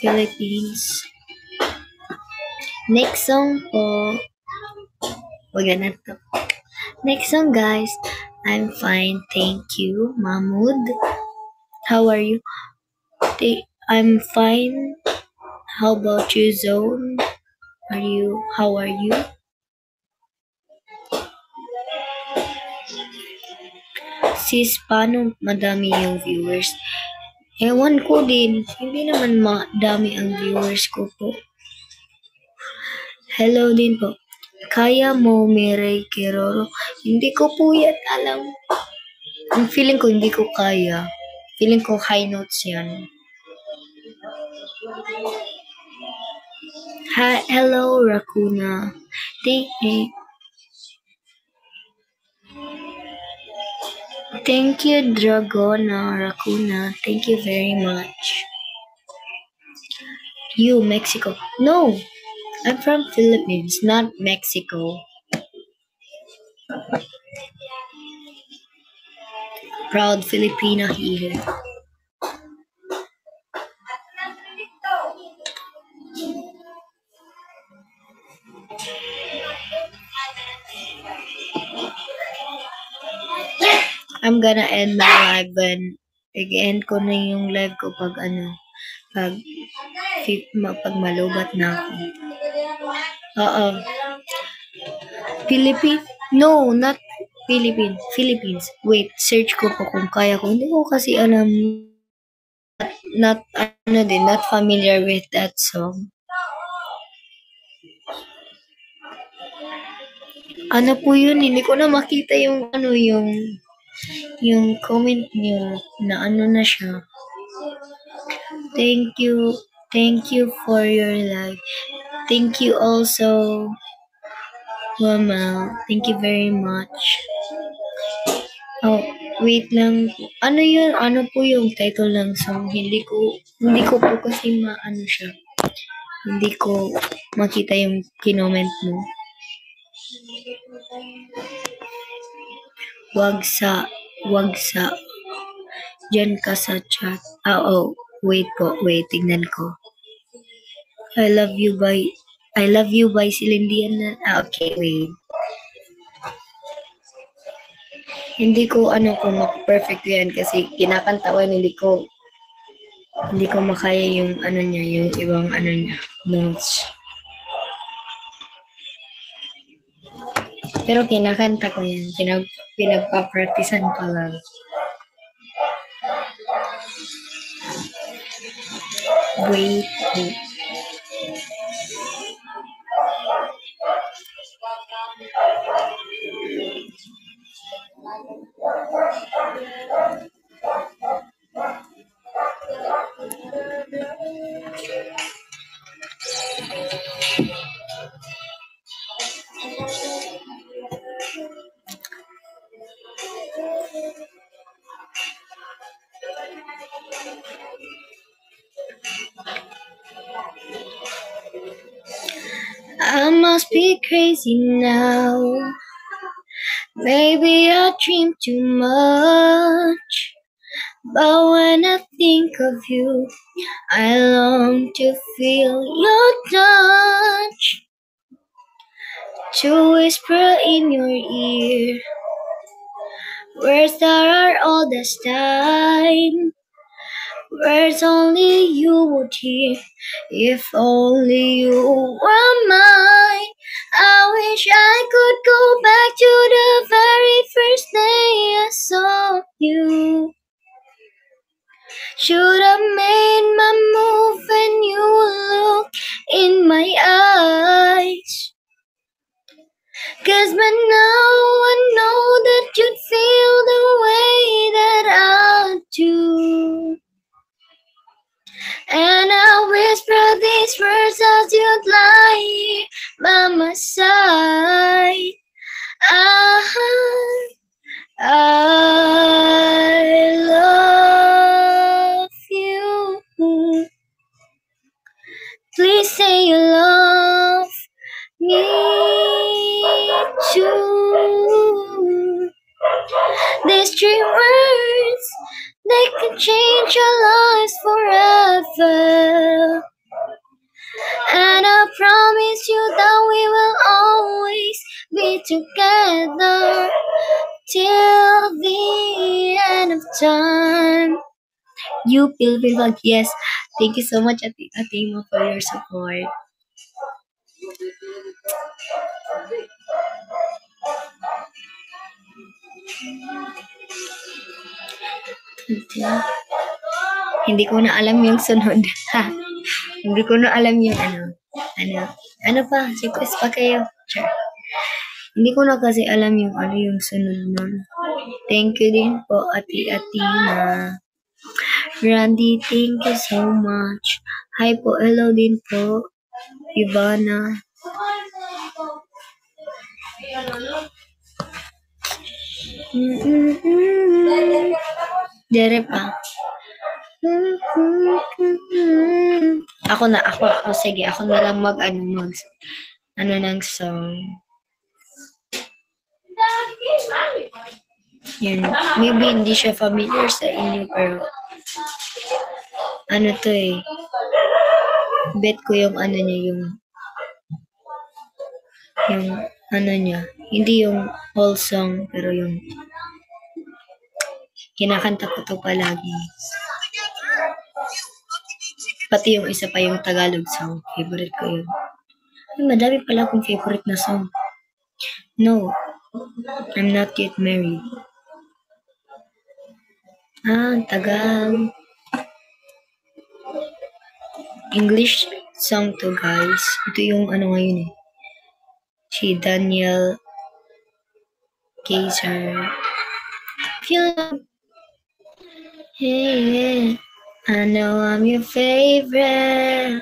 Philippines. Next song po. Wag na to. Next song, guys. I'm fine, thank you. Mahmoud. How are you? I'm fine. How about you, Zone? How are you? Sis, paano madami yung viewers? Ewan ko din. Hindi naman madami ang viewers ko po. Hello din po. Kaya mo, Miray Kiroro? Hindi ko po yan alam. Ang feeling ko hindi ko kaya. Feeling ko high notes yan. Hi, hello, Rakuna. Thank you, Dragona, Rakuna. Thank you very much. You, Mexico. No, I'm from Philippines, not Mexico. Proud Filipina here. I'm gonna end my live when i-end ko na yung live ko pag pag malubat na ako. Oo. Philippines? No, not Philippines. Wait, search ko po kung kaya ko. Hindi ko kasi alam. Not familiar with that song. Ano po yun? Hindi ko na makita yung comment niyo na na siya. Thank you for your life. Thank you also, Mama. Thank you very much. Oh, wait lang. Ano yun? Ano po yung title ng song? Hindi ko po kasi siya. Hindi ko makita yung kinoment mo. Wag sa Diyan ka sa chat. Wait, tignan ko. I love you by Celine Dion. Okay, wait. Hindi ko kung perfect yan kasi kinakantawan, hindi ko makaya yung niya, yung ibang niya, notes. Pero kinakanta ko yan. Pinagpa-practicean ko lang. Wait. I must be crazy now. Maybe I dream too much. But when I think of you, I long to feel your touch. To whisper in your ear words that are all this time. Words only you would hear if only you were mine. I wish I could go back to the very first day I saw you. Should have made my move when you look in my eyes. 'Cause by now I know that you'd feel the way that I do. And I whisper these words as you'd lie here by my side. I love you. Please say you love me too. These 3 words, they can change our lives forever. And I promise you that we will always be together till the end of time. You Pilpil, yes. Thank you so much, Ate Mo, for your support. Hindi ko na alam yung sunod. Ha? Hindi ko na alam yung ano pa, request pa kayo. Sure. Hindi ko na kasi alam yung yung sunod nun. Thank you din po, Ate Atina. Randy, thank you so much. Hi po, hello din po. Ivana. Dere pa. Ako, sige, ako na lang mag ng song. Yan, maybe hindi siya familiar sa inyo, pero to bet ko yung niya, niya, hindi yung whole song, pero yung kinakanta ko to palagi. Pati yung isa pa yung Tagalog song, favorite ko yun. Ay, madami pala akong favorite na song. No, I'm not yet married. Tagal. English song to, guys. Ito yung ngayon si Daniel Kaiser. Hey, I know I'm your favorite.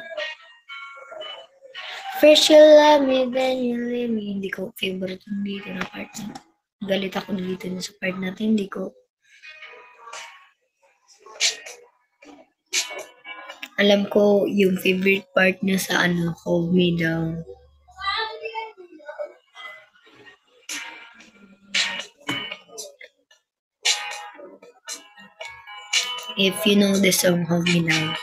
First you love me, then you leave me. Hindi ko favorite yung dito na part. Galit ako dito sa part natin. Hindi ko alam ko yung favorite part niya sa Hold Me Down. If you know the song Hold Me Down.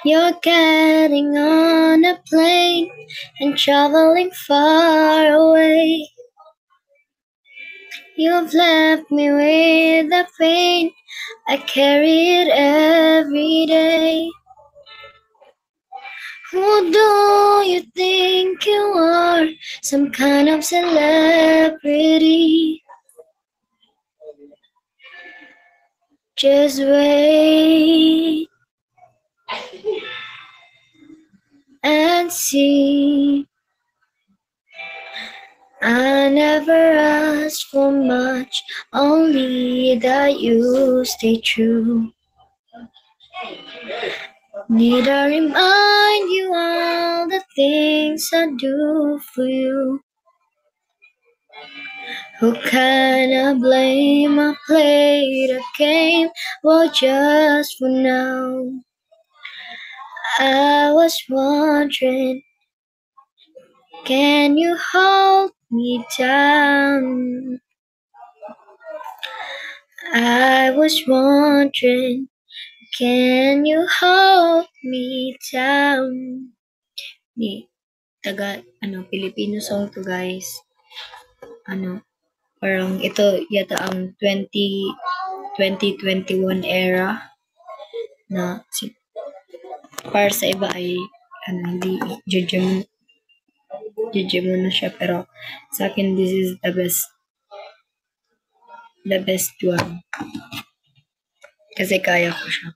You're getting on a plane and traveling far away. You've left me with the pain, I carry it every day. Who do you think you are? Some kind of celebrity? Just wait and see. I never asked for much, only that you stay true. Need I remind you all the things I do for you? Who can I blame? I played a game, well, just for now. I was wondering, can you hold me down? I was wondering, can you hold me down? Filipino song to, guys. Parang ito yata ang 2021 era na para sa iba ay hindi judge mo na siya, pero sa akin this is the best one kasi kaya ko siya.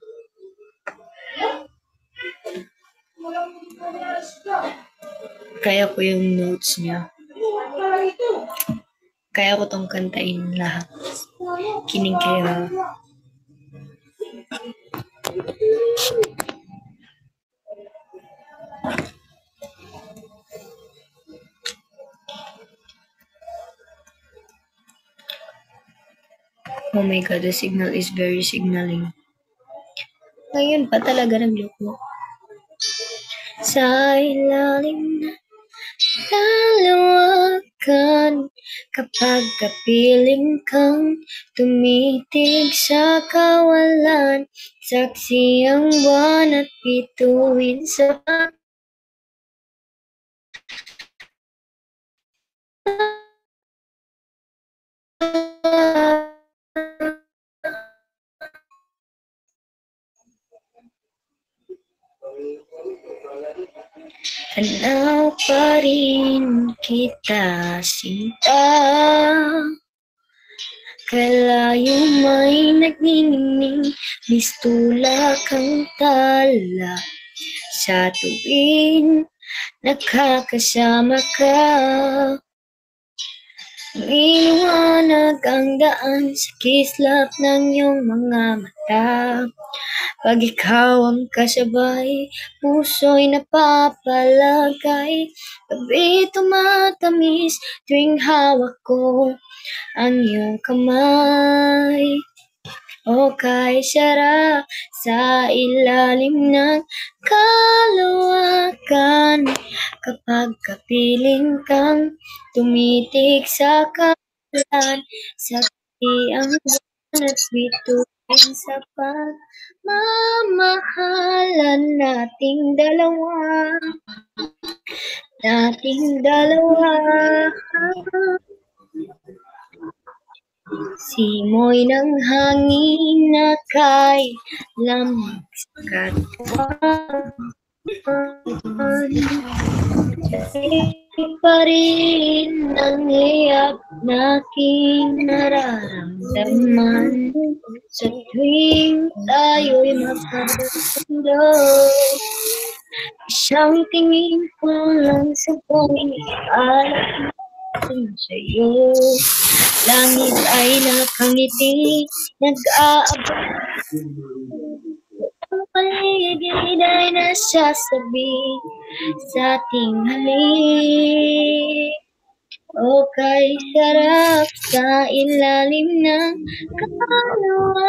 Kaya ko yung notes niya. Kaya ko tong kantain lahat. Kining kayo. Oh my God, the signal is very signaling. Ngayon pa talaga nagloko. Sa ilalim na lalawakan, kapag kapiling kang tumitig sa kawalan, saksi ang buwan at bituin sa Hanaw pa rin kita, sinta. Kalayo may nagniningning, mistula kang tala. Sa tuwing nakakasama ka, iniwanag ang daan sa kislap ng iyong mga mata. Pag ikaw ang kasabay, puso'y napapalagay. Gabi tumatamis tuwing hawak ko ang iyong kamay. O kay sarap sa ilalim ng kalawakan, kapag kapiling kang tumitig sa kalan, sakti ang buwan at bituin sa pagmamahalan nating dalawa. Simoy ng hangin na kay lamig sa katawan. Pa rin ang liyap na aking nararamdaman sa tuwing tayo'y magkasundo. Isang tingin ko lang sa buhay ay sa'yo. Langit ay nakangiti, nag-aabot. Ang paligid ay nasasabi sa ating halik. O kay sarap sa ilalim ng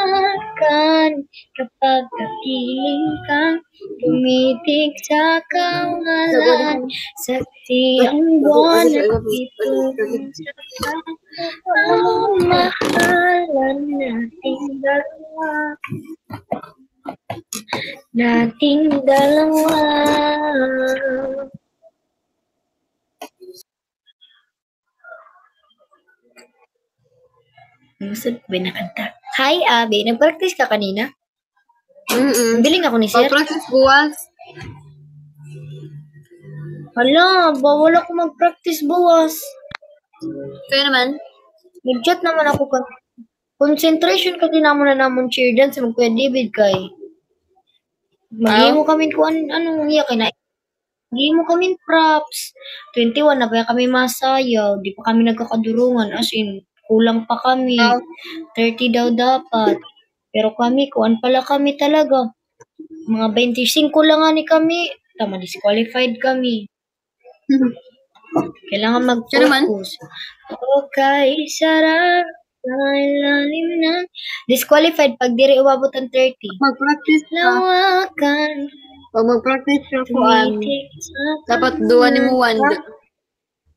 kalawakan, kapag kapiling kang tumitig sa kawalan, saksi ang buwan at bituin sa pagmamahalan nating dalawa. Musod ba nakanta? Hi, Abby. Nag-practice ka kanina? Biling ako ni Sir. Practice buwas. Hala, bawal ako mag-practice buwas. Kaya naman. Nag-chat naman ako ka. Concentration kasi naman na namon cheer dance sa Kuya David kay. Maghimo kami kung anong iya kay na. Maghimo kami props. 21 na pa kami masayaw. Di pa kami nagkakadurungan. As in, kulang pa kami. 30 daw dapat. Pero kami, kuan pala kami talaga. Mga 25 lang ni kami. Tama, disqualified kami. Kailangan mag-focus. Okay, sarap. Ilalim ng disqualified pag diri umabot ang 30. Mag-practice ka. Lawakan. Pag mag-practice ka po, Tumitig sa dapat duwa ni mo wanda.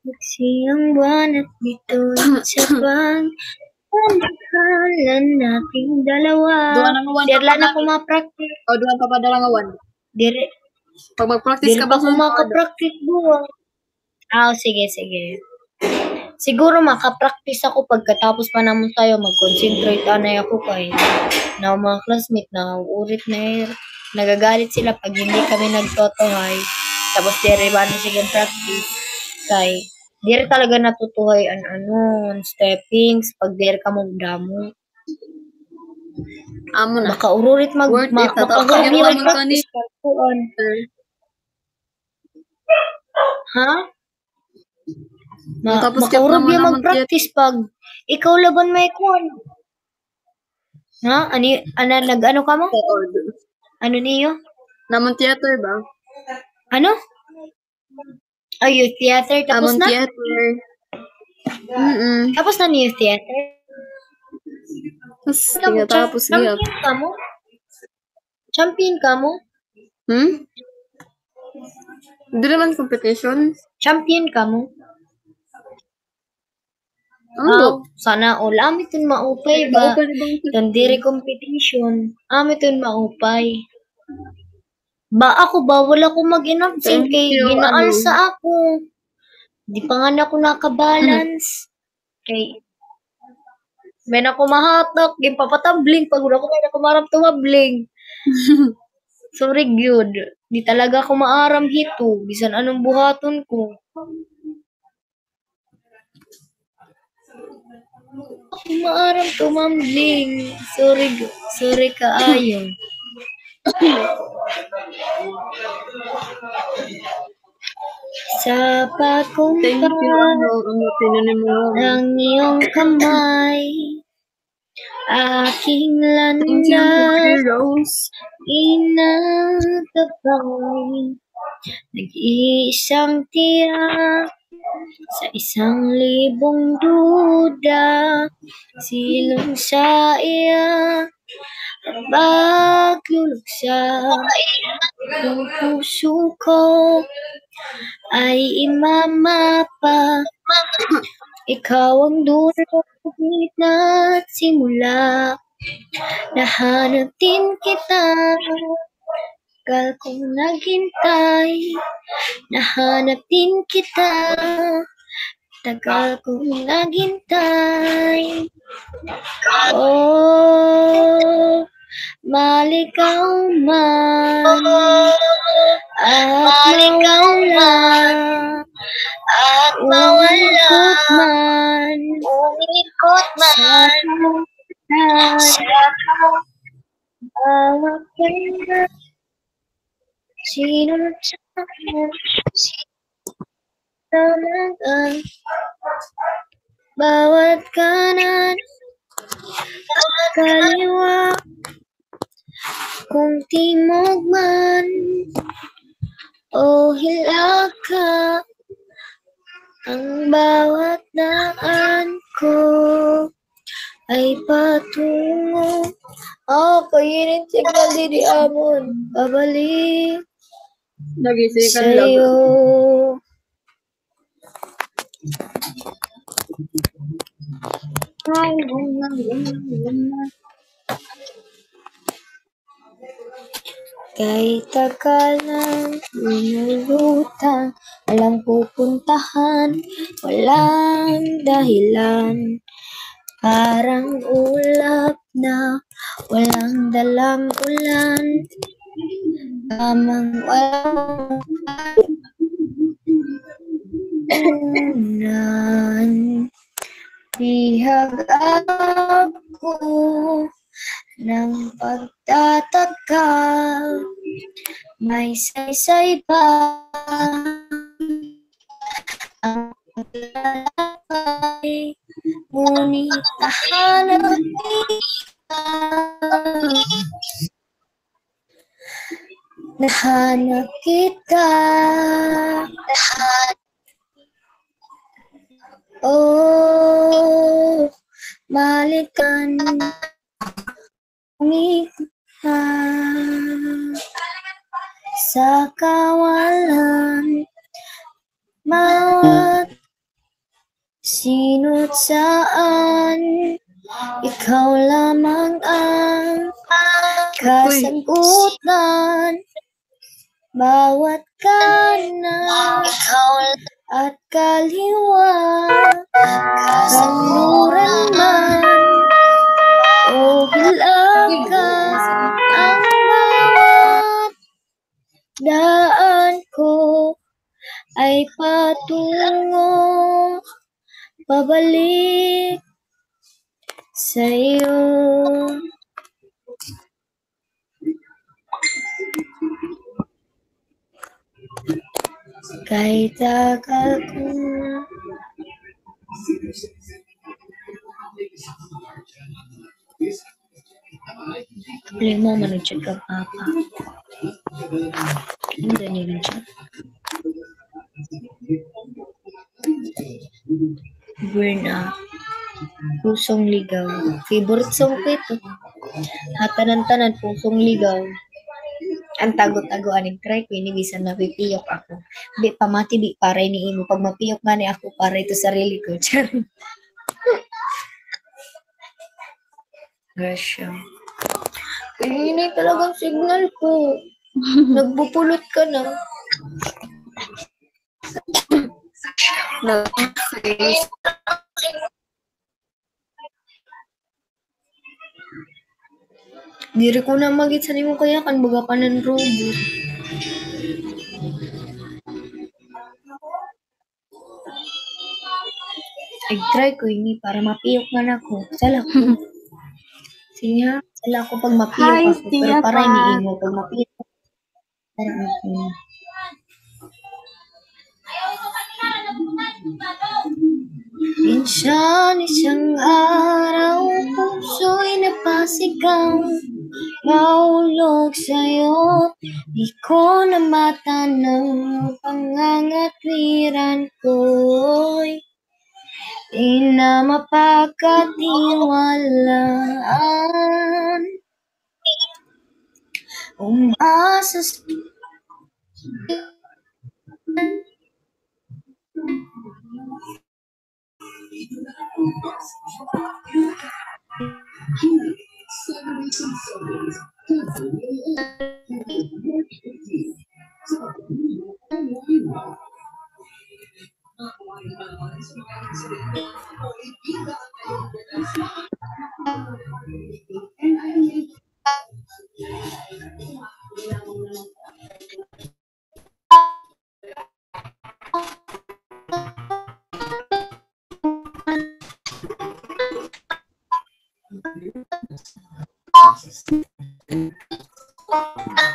Siyang buwan at bituin sa pagmamahalan nating dalawa. Duwa na mo wanda. Dirla na ko ma-practice. O duwa pa padala nga wanda. Pag mag-practice Diri ka pa ba ko makapractice buwan. Sige. Siguro makapractice ako pagkatapos pa naman tayo mag-concentrate anay ako kay na mga classmate na urit na nagagalit sila pag hindi kami nagtotohay. Tapos diri ba na sigang practice kay diri talaga natutuhay ang steppings pag diri ka magdamo. Amo na. Baka ururit Worth it. makagabi practice kuan. Ha? Tapos kaya Makaurog naman yung naman mag-practice pag ikaw laban may kuan. Ha? Nag-ano ka mo? Ano niyo? Namon theater ba? Ano? Youth theater. Tapos Namon na? theater. Tapos na ni youth theater? Tapos nga. Champion ka mo? Champion ka mo? Hindi naman competition. Champion ka mo? Sana all. Amitin maupay ba? Tandiri competition. Amitin maupay. Ba ako bawal ako mag-inabsent kay ginaalsa ako. Di pa nga na ako nakabalance. Kay may na ako mahatak, gimpapatabling pag wala ko kaya kumarap tumabling. Sorry, good. Di talaga ako maaram hito. Bisan anong buhaton ko. Ako maaram to, Ma'am Bling. Sorry kaayo. Sa Thank you, tinanim mo. ng iyong kamay, aking Thank you, landas, Rose. inatabay, nag-iisang tiyak, sa 1,000 duda, silong sa iya, at pagluluksa, ang puso ko ay imamapa. Ikaw ang dulo, gitna at simula. Nahanap din kita, tagal kong naghintay. Nahanap din kita, tagal kong naghintay. Oh, maligaw man at mawala, umikot man sa bawat kanya, sinunod sa akin, talagang bawat kanan at kaliwa, kung timog man o hilaka, ang bawat daan ko ay patungo. Kainin signal di amon. Babalik Nagisikan lang. sa'yo. Kay tagal nang lumulutang, walang pupuntahan, walang dahilan. Parang ulap na walang dalang ulan, tamang walang unan. Bihag ako ng pagtataka, may saysay pa ang paglalakay, ngunit nahanap kita. Nahanap kita. Oh, malikan umika sa kawalan, mawat sino't saan, ikaw lamang ang kasagutan. Bawat kanan at kaliwa, kanluran man o hilaga, ang bawat daan ko ay patungo, pabalik sa'yo. Kay tagal kong problema manudyan ka, Papa. Ano ganyan siya? Burn up. Pusong ligaw. Favorite song ko ito. Hatanan-tanan, pusong ligaw. Ang tago-tago aning try ko, inibisan na pipiyok ako. Di pamati, di para iniimo. Pag mapiyok nga ni ako, para ito sarili ko. Grasya. Hindi talagang signal ko. Nagbupulot ka na. Nag-face. Diri ko na magit sa nimo kaya kan baga pa ng robot. I-try ko ini para mapiyok man ako. Sala ko. Sige ha. Sala ko pag mapiyok Hi, ako. Pero Tia para Pat. iniingo pag mapiyok ako. Para ako. Minsan isang araw puso'y napasigaw. Nahulog sa'yo, di ko na matanong pangangatwiran ko'y di na mapagkatiwalaan. Umasa sa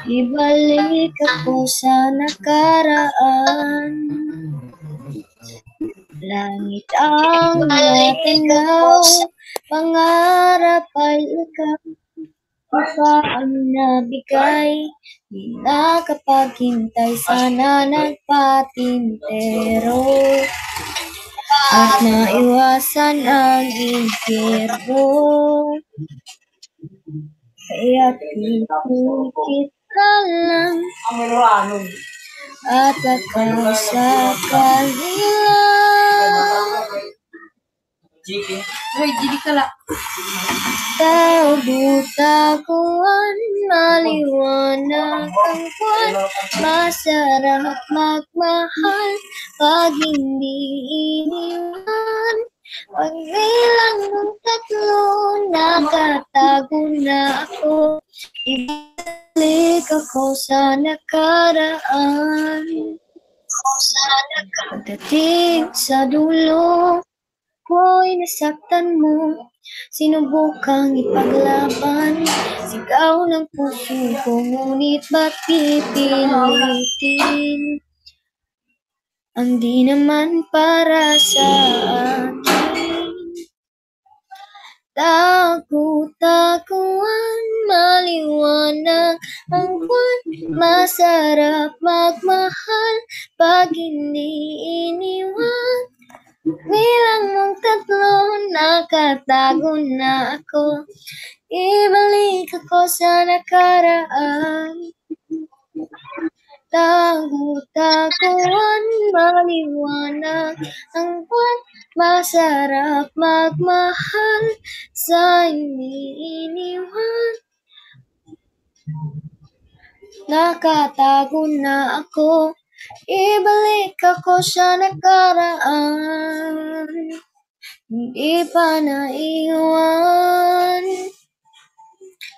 ibalik ako sa nakaraan. Langit ang natanaw, pangarap ay ikaw. Pa ang nabigay, di nakapaghintay, sana nagpatintero. At naiwasan ang impyerno. Kaya't pinikit ka lang at ako sa kanila. Hoy, dili ka la. Tago-taguan, maliwanag ang buwan. Masarap magmahal pag hindi iniwan. Pagbilang ng tatlo, nakatago na ako. Ibalik ako sa nakaraan. Pagdating sa dulo, ako'y nasaktan mo. Sinubukang ipaglaban, sigaw ng puso ko, ngunit ba't pipilitin? Ang di naman para sa akin. Tago-taguan, maliwanag ang buwan. Masarap magmahal pag hindi iniwan. Bilang mong tatlo, nakatago na ako. Ibalik ako sa nakaraan. Tago-taguan, maliwanag ang buwan. Masarap magmahal sa hindi iniwan. Nakatago na ako. Ibalik ako sa nakaraan. Hindi pa naiwan.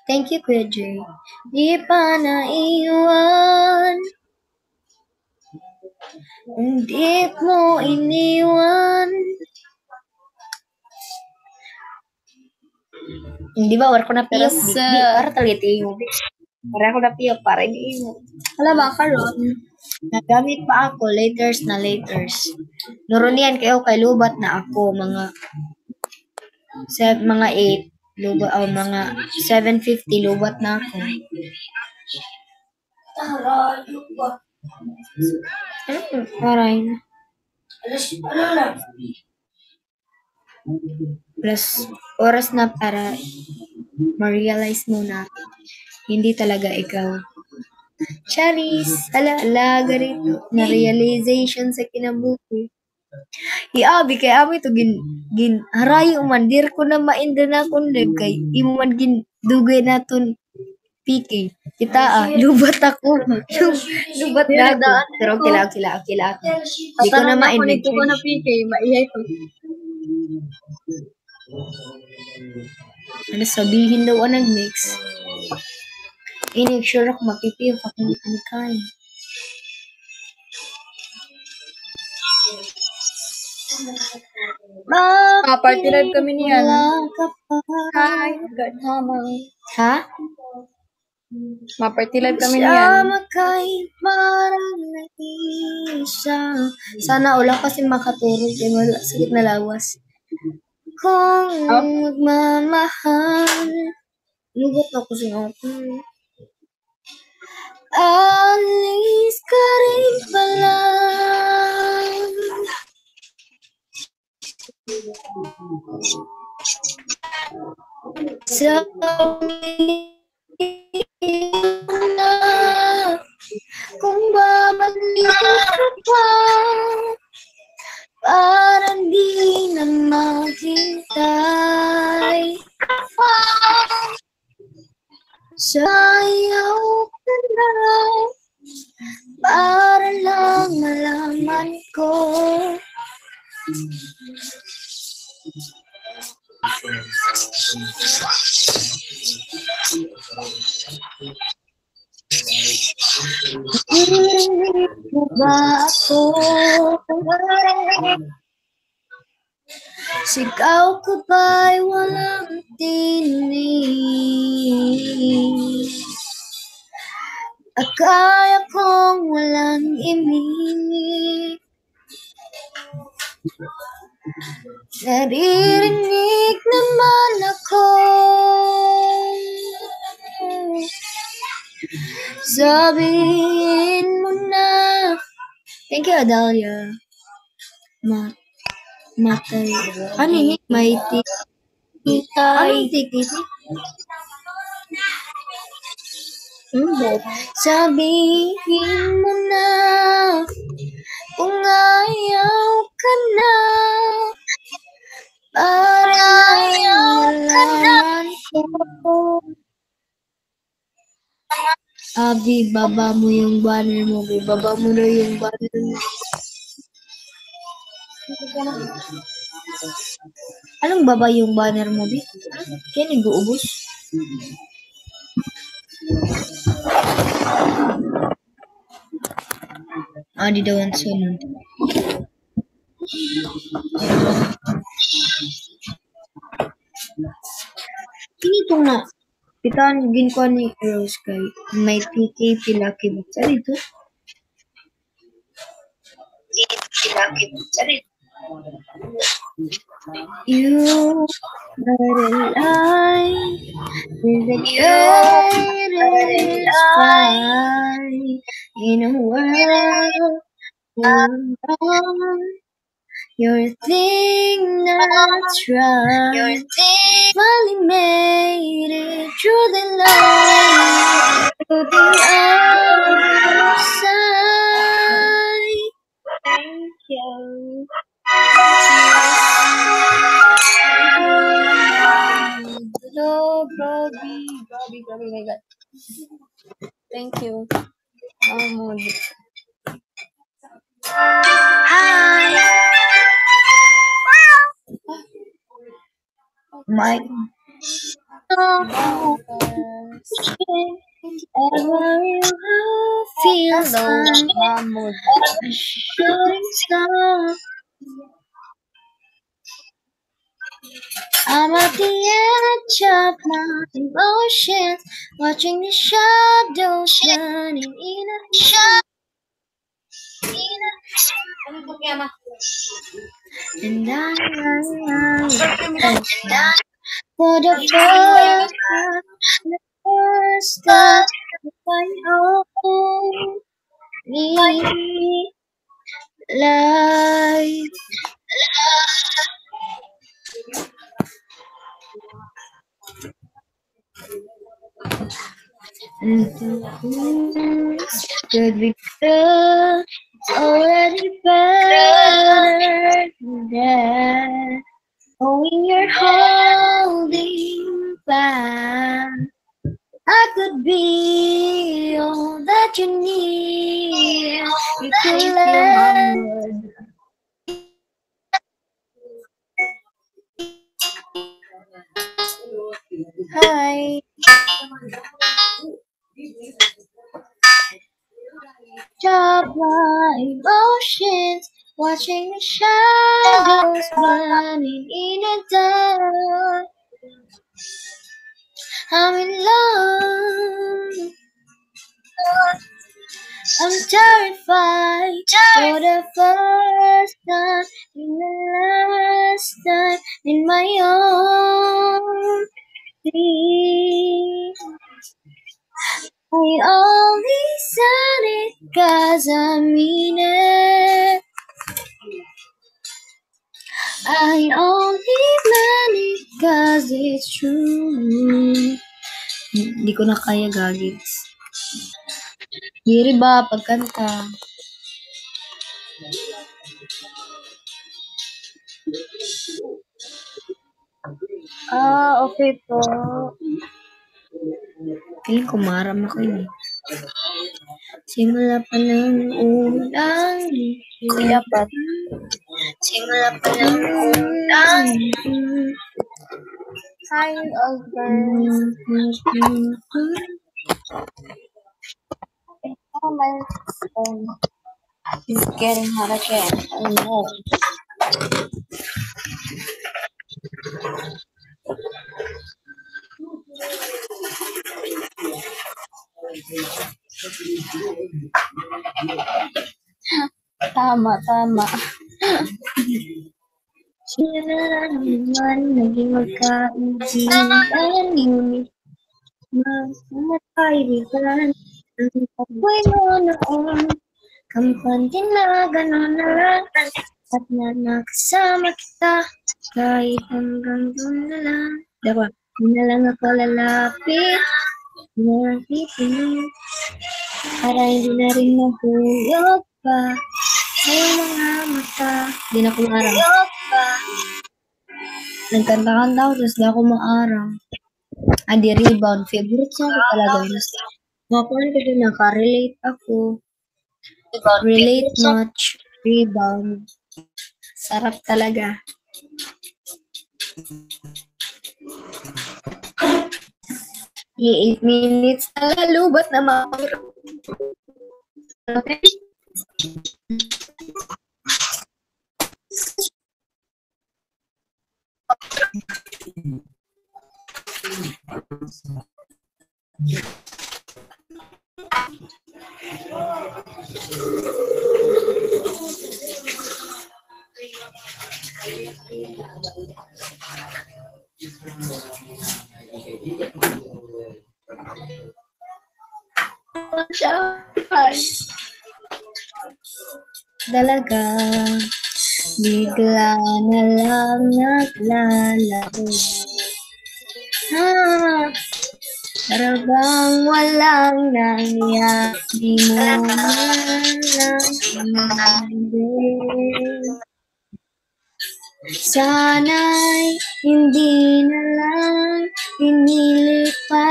Thank you, Kuya Jay. Di pa naiwan. Hindi mo iniwan. Hindi ba, war ko na piyok. Yes, Di, para talaga tingog. Para ako na piyok, para iniingo. Wala ba karon? Nagamit pa ako, laters. Nuro niyan kayo kay lubat na ako, mga 8, lubat, mga 750 lubat na ako. Aray na. Plus, oras na para ma-realize mo na hindi talaga ikaw. Charis, ala, ganito. Na realization sa kinabuhi. Iabi kay ami to gin harayo man dir ko na mainda na kun kay imo man gin dugay naton PK. Kita lubat ako. Lubat na ako. Pero kila. Di ko na Nito ko na ma-invite. PK, maiyay ko. Ano sabihin daw ang nag-mix? Ini sure ako mapipiyo pa kung hindi kain. Party live kami niyan. Wala ka pa. Hi, God, mama. Ha? Party live kami niyan. Sama kay parang nag-iisa. Sana ulang kasi makatulog. Eh, wala, sakit na lawas. Kung magmamahal. Lugot ako sa ako. Alis ka rin pala. Sabihin na kung babalik ka pa, parang di na maghintay. Sayaw ka na para lang malaman ko. Narinig mo ba ako? Sigaw ko ba'y walang tinig? Akala kong walang imig. Naririnig naman ako. Sabihin mo na. Thank you, Adalia. Matay. Ano yun? May titay. Anong titay? Sabihin mo na kung ayaw ka na. Para malaman ko. Abi, baba mo yung banner mo. Baba mo na yung banner mo. Anong baba yung banner mo, Bi? Kaya nag-uubos? Di daw ang sunod. Ito na. Kita gin ko ni Rose kay may PK pila kay sa dito. You are alive with the greatest sky in a world alone. You're a thing that's right. Finally made it through the light to the other side. Thank you. Hello, Bobby, my God. Thank you. Hi. My feels like a shooting star. I'm at the edge of my emotions, watching the shadows running in a and I for the first time I hold me life. Could be good, already better than that. Knowing you're holding back, I could be all that you need. You could let Hi. of my emotions, watching the shadows burning in the dark. I'm in love. I'm terrified for the first time and the last time in my own dream. I only said it 'cause I mean it. I only meant it 'cause it's true. Hindi ko na kaya, gagits. Hiri ba pagkanta? Okay po. Feeling ko maram ako yun. Simula pa ng unang dapat. Simula pa ng unang kind of girl. Oh my phone is getting hot again. Oh no. Tama. Sila naman naging magkaibigan, ngunit magkaibigan. Ang ako'y noon, kampante na gano'n na lang. At na nakasama kita, kahit hanggang doon na lang. Diba? Di na lang ako lalapit, nakikinig. Para hindi na rin mahulog pa sa mga mata. Di na ko maarang. Nagkanta-kanta ako, tapos di ako maarang. Di rebound. Favorite song ko talaga. Makuhan ko din, nakarelate ako. Relate much. Rebound. Sarap talaga. I 8 minutes na lalubat na mapag- Okay. Dalaga, bigla na lang naglalaro. Para bang walang nangyari, di mo man lang sinabing. Sana'y hindi na lang pinili pa,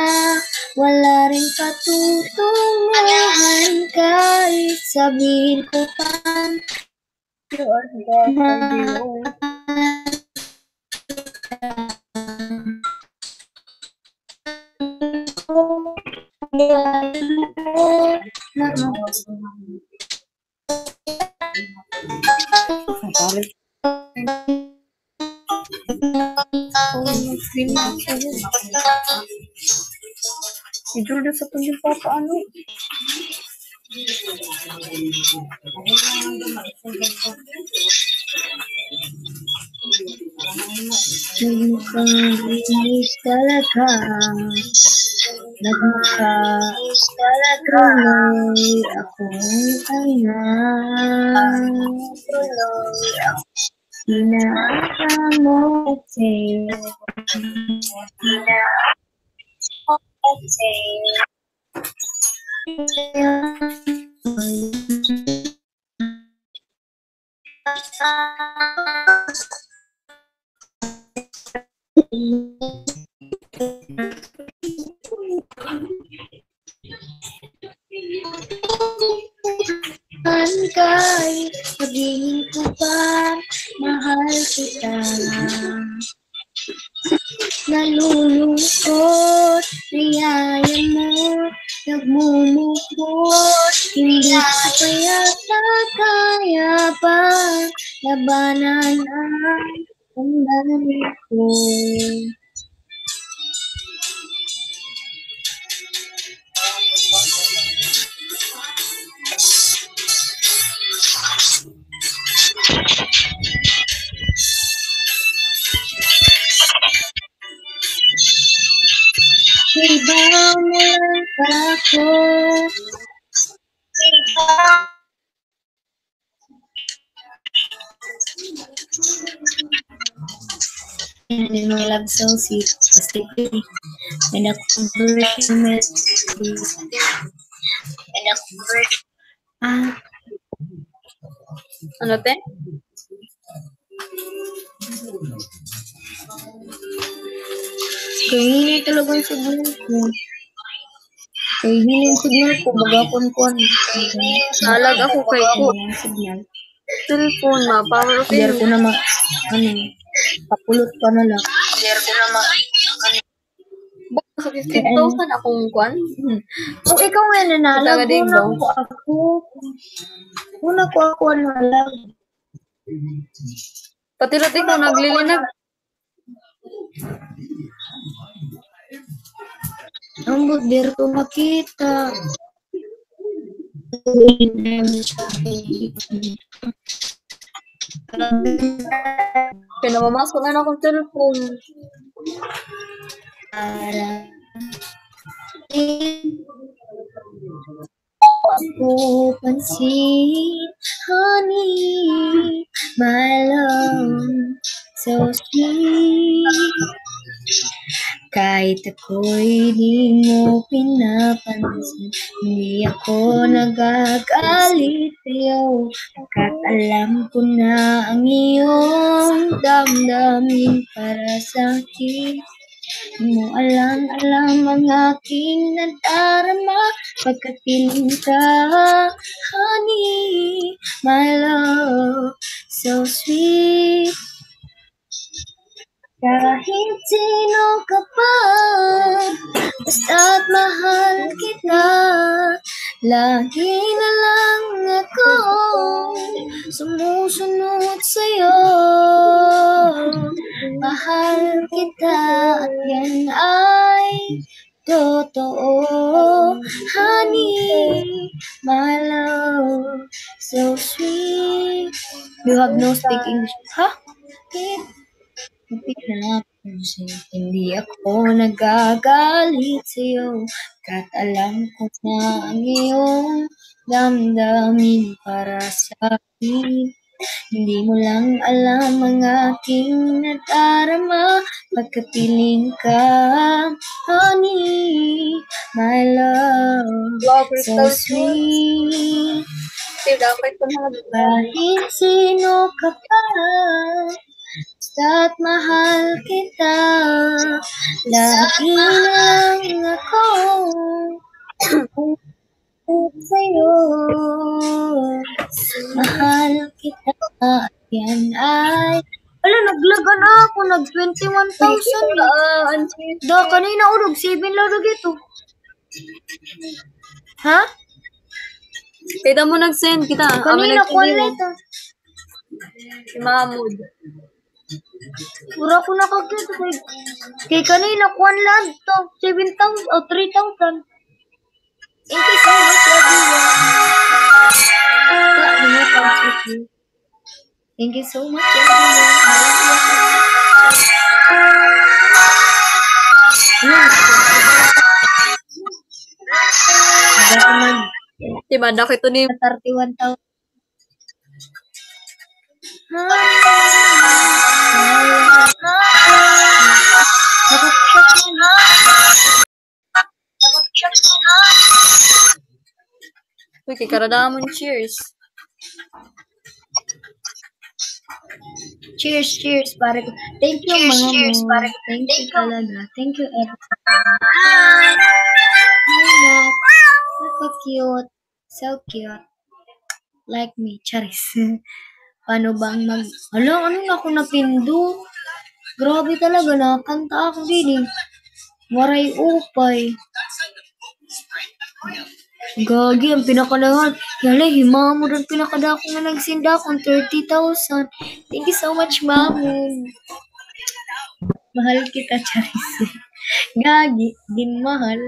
wala rin patutunguhan kahit sabihin ko pa. Tidur udah setunjuk apa anu? Nagmukais talaga, nagmukais talaga, tuloy akong tanga, tuloy ako pinakamote, kahit sabihin ko pa, mahal kita. Nalulungkot, niyaya mo, nagmumukot, hindi Kaya kaya pa labanan ang damdamin ko. Ibaw mo lang ako. And in my love so sweet, sticky. And a conversion with Ah, Ano, te? kainin talaga ang signal ko. Kainin yung signal ko, magakon-kon. Nalag ako kay ko. Ang signal. Cellphone, ma. Power of Diyar ko na papulot pa na lang. Sa 15,000 akong kwan. Kung ikaw nga nanalag, Itaga din una ba? ko ako. Una ko ako nanalag. Patilot ikaw naglilinag. Ang budir ko makita. Pinamamasok na akong cellphone. Para ako pansin, honey, my love, so sweet. Kahit ako'y di mo pinapansin, hindi ako nagagalit sa'yo. Pagkat alam ko na ang iyong damdamin para sa'kin. Di mo alam ang aking nadarama pagkat piling ka, honey, my love, so sweet. Kahit sino ka pa, basta't mahal kita, lagi na lang ako sumusunod sa'yo. Mahal kita at yan ay totoo, honey, my love, so sweet. You have no speak English. Huh? Pinapansin, hindi ako nagagalit sa'yo, kat alam ko na ang iyong damdamin para sa akin. Hindi mo lang alam ang aking nadarama pagkapiling ka, honey, my love, Wow, so crystal sweet. dapat ko na Kahit sino ka pa, basta't mahal kita, lagi na lang ako sa'yo. Mahal kita, yan ay... Wala, naglaga na ako, nag-21,000 na. Kanina urog, 7 larog ito. Ha? Kita mo nag-send kita. Kanina ko ito. Si Mahmoud. Pura ko nakakita kay kanina kuan lang to 7,000 o 3,000. Thank you so much everyone. Thank you so much everyone. Diba, ito ni 31,000. Uy, kay karadamon, cheers. Cheers, pare ko. Thank you, mga mo. Thank you talaga. Thank you, everyone. Hi, so cute. So cute. Like me, Charis. Paano bang ano na ako napindo? Grabe talaga, nakakanta ako din eh. Waray upay. Gagi, ang pinakadahan. Yala, himamo rin pinakadako nga nagsinda akong 30,000. Thank you so much, Mamu. Mahal kita, Charis. Gagi, din mahal.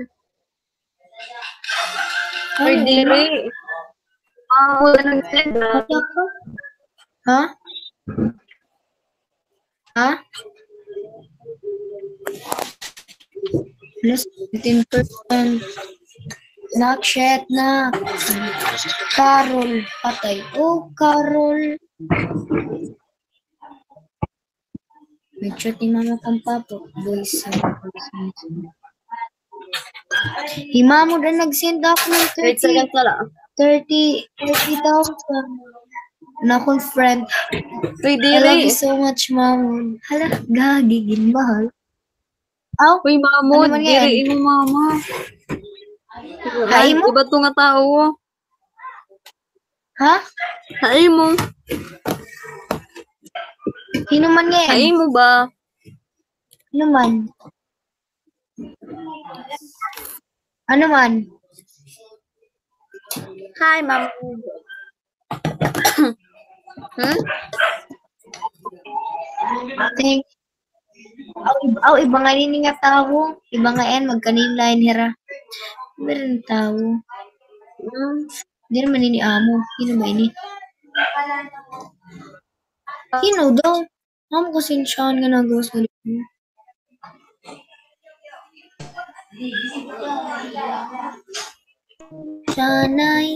Uy, dili. Mamo na nag-send na. Ano ka? Ha? Ha? Plus 15%. Nakshit na. Carol. Patay. Oh, Carol. Nag-chat ni mama kang papo. Boys. Himamo na nag-send ako ng Wait, second pala. 30,000. Na akong friend. Uy, I love you dili. so much, Mamo. Hala, gagi, ginmahal. Aw, Uy, Mamo, Ano man yan? diri mo, mama. Hay mo? Iba to nga tao. ha? Hay mo. Sino man yan? Hay mo ba? Ano man? Ano man? Hi, Mamo. Hmm? Thank. Aw, iba nga nini nga tao. Iba nga yan, magkanila yan, hira. Meron tao. Hmm. Hindi naman nini amo. Sino ba ini? Sino daw? Amo ko sinsyahan nga nagawa sa libo. Shanay.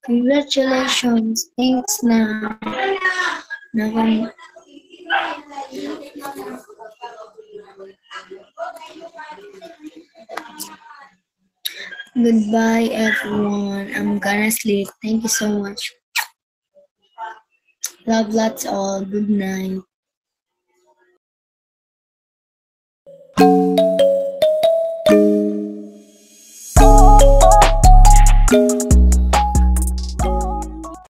Congratulations. Thanks na. Nakam. Goodbye, everyone. I'm gonna sleep. Thank you so much. Love lots all. Good night.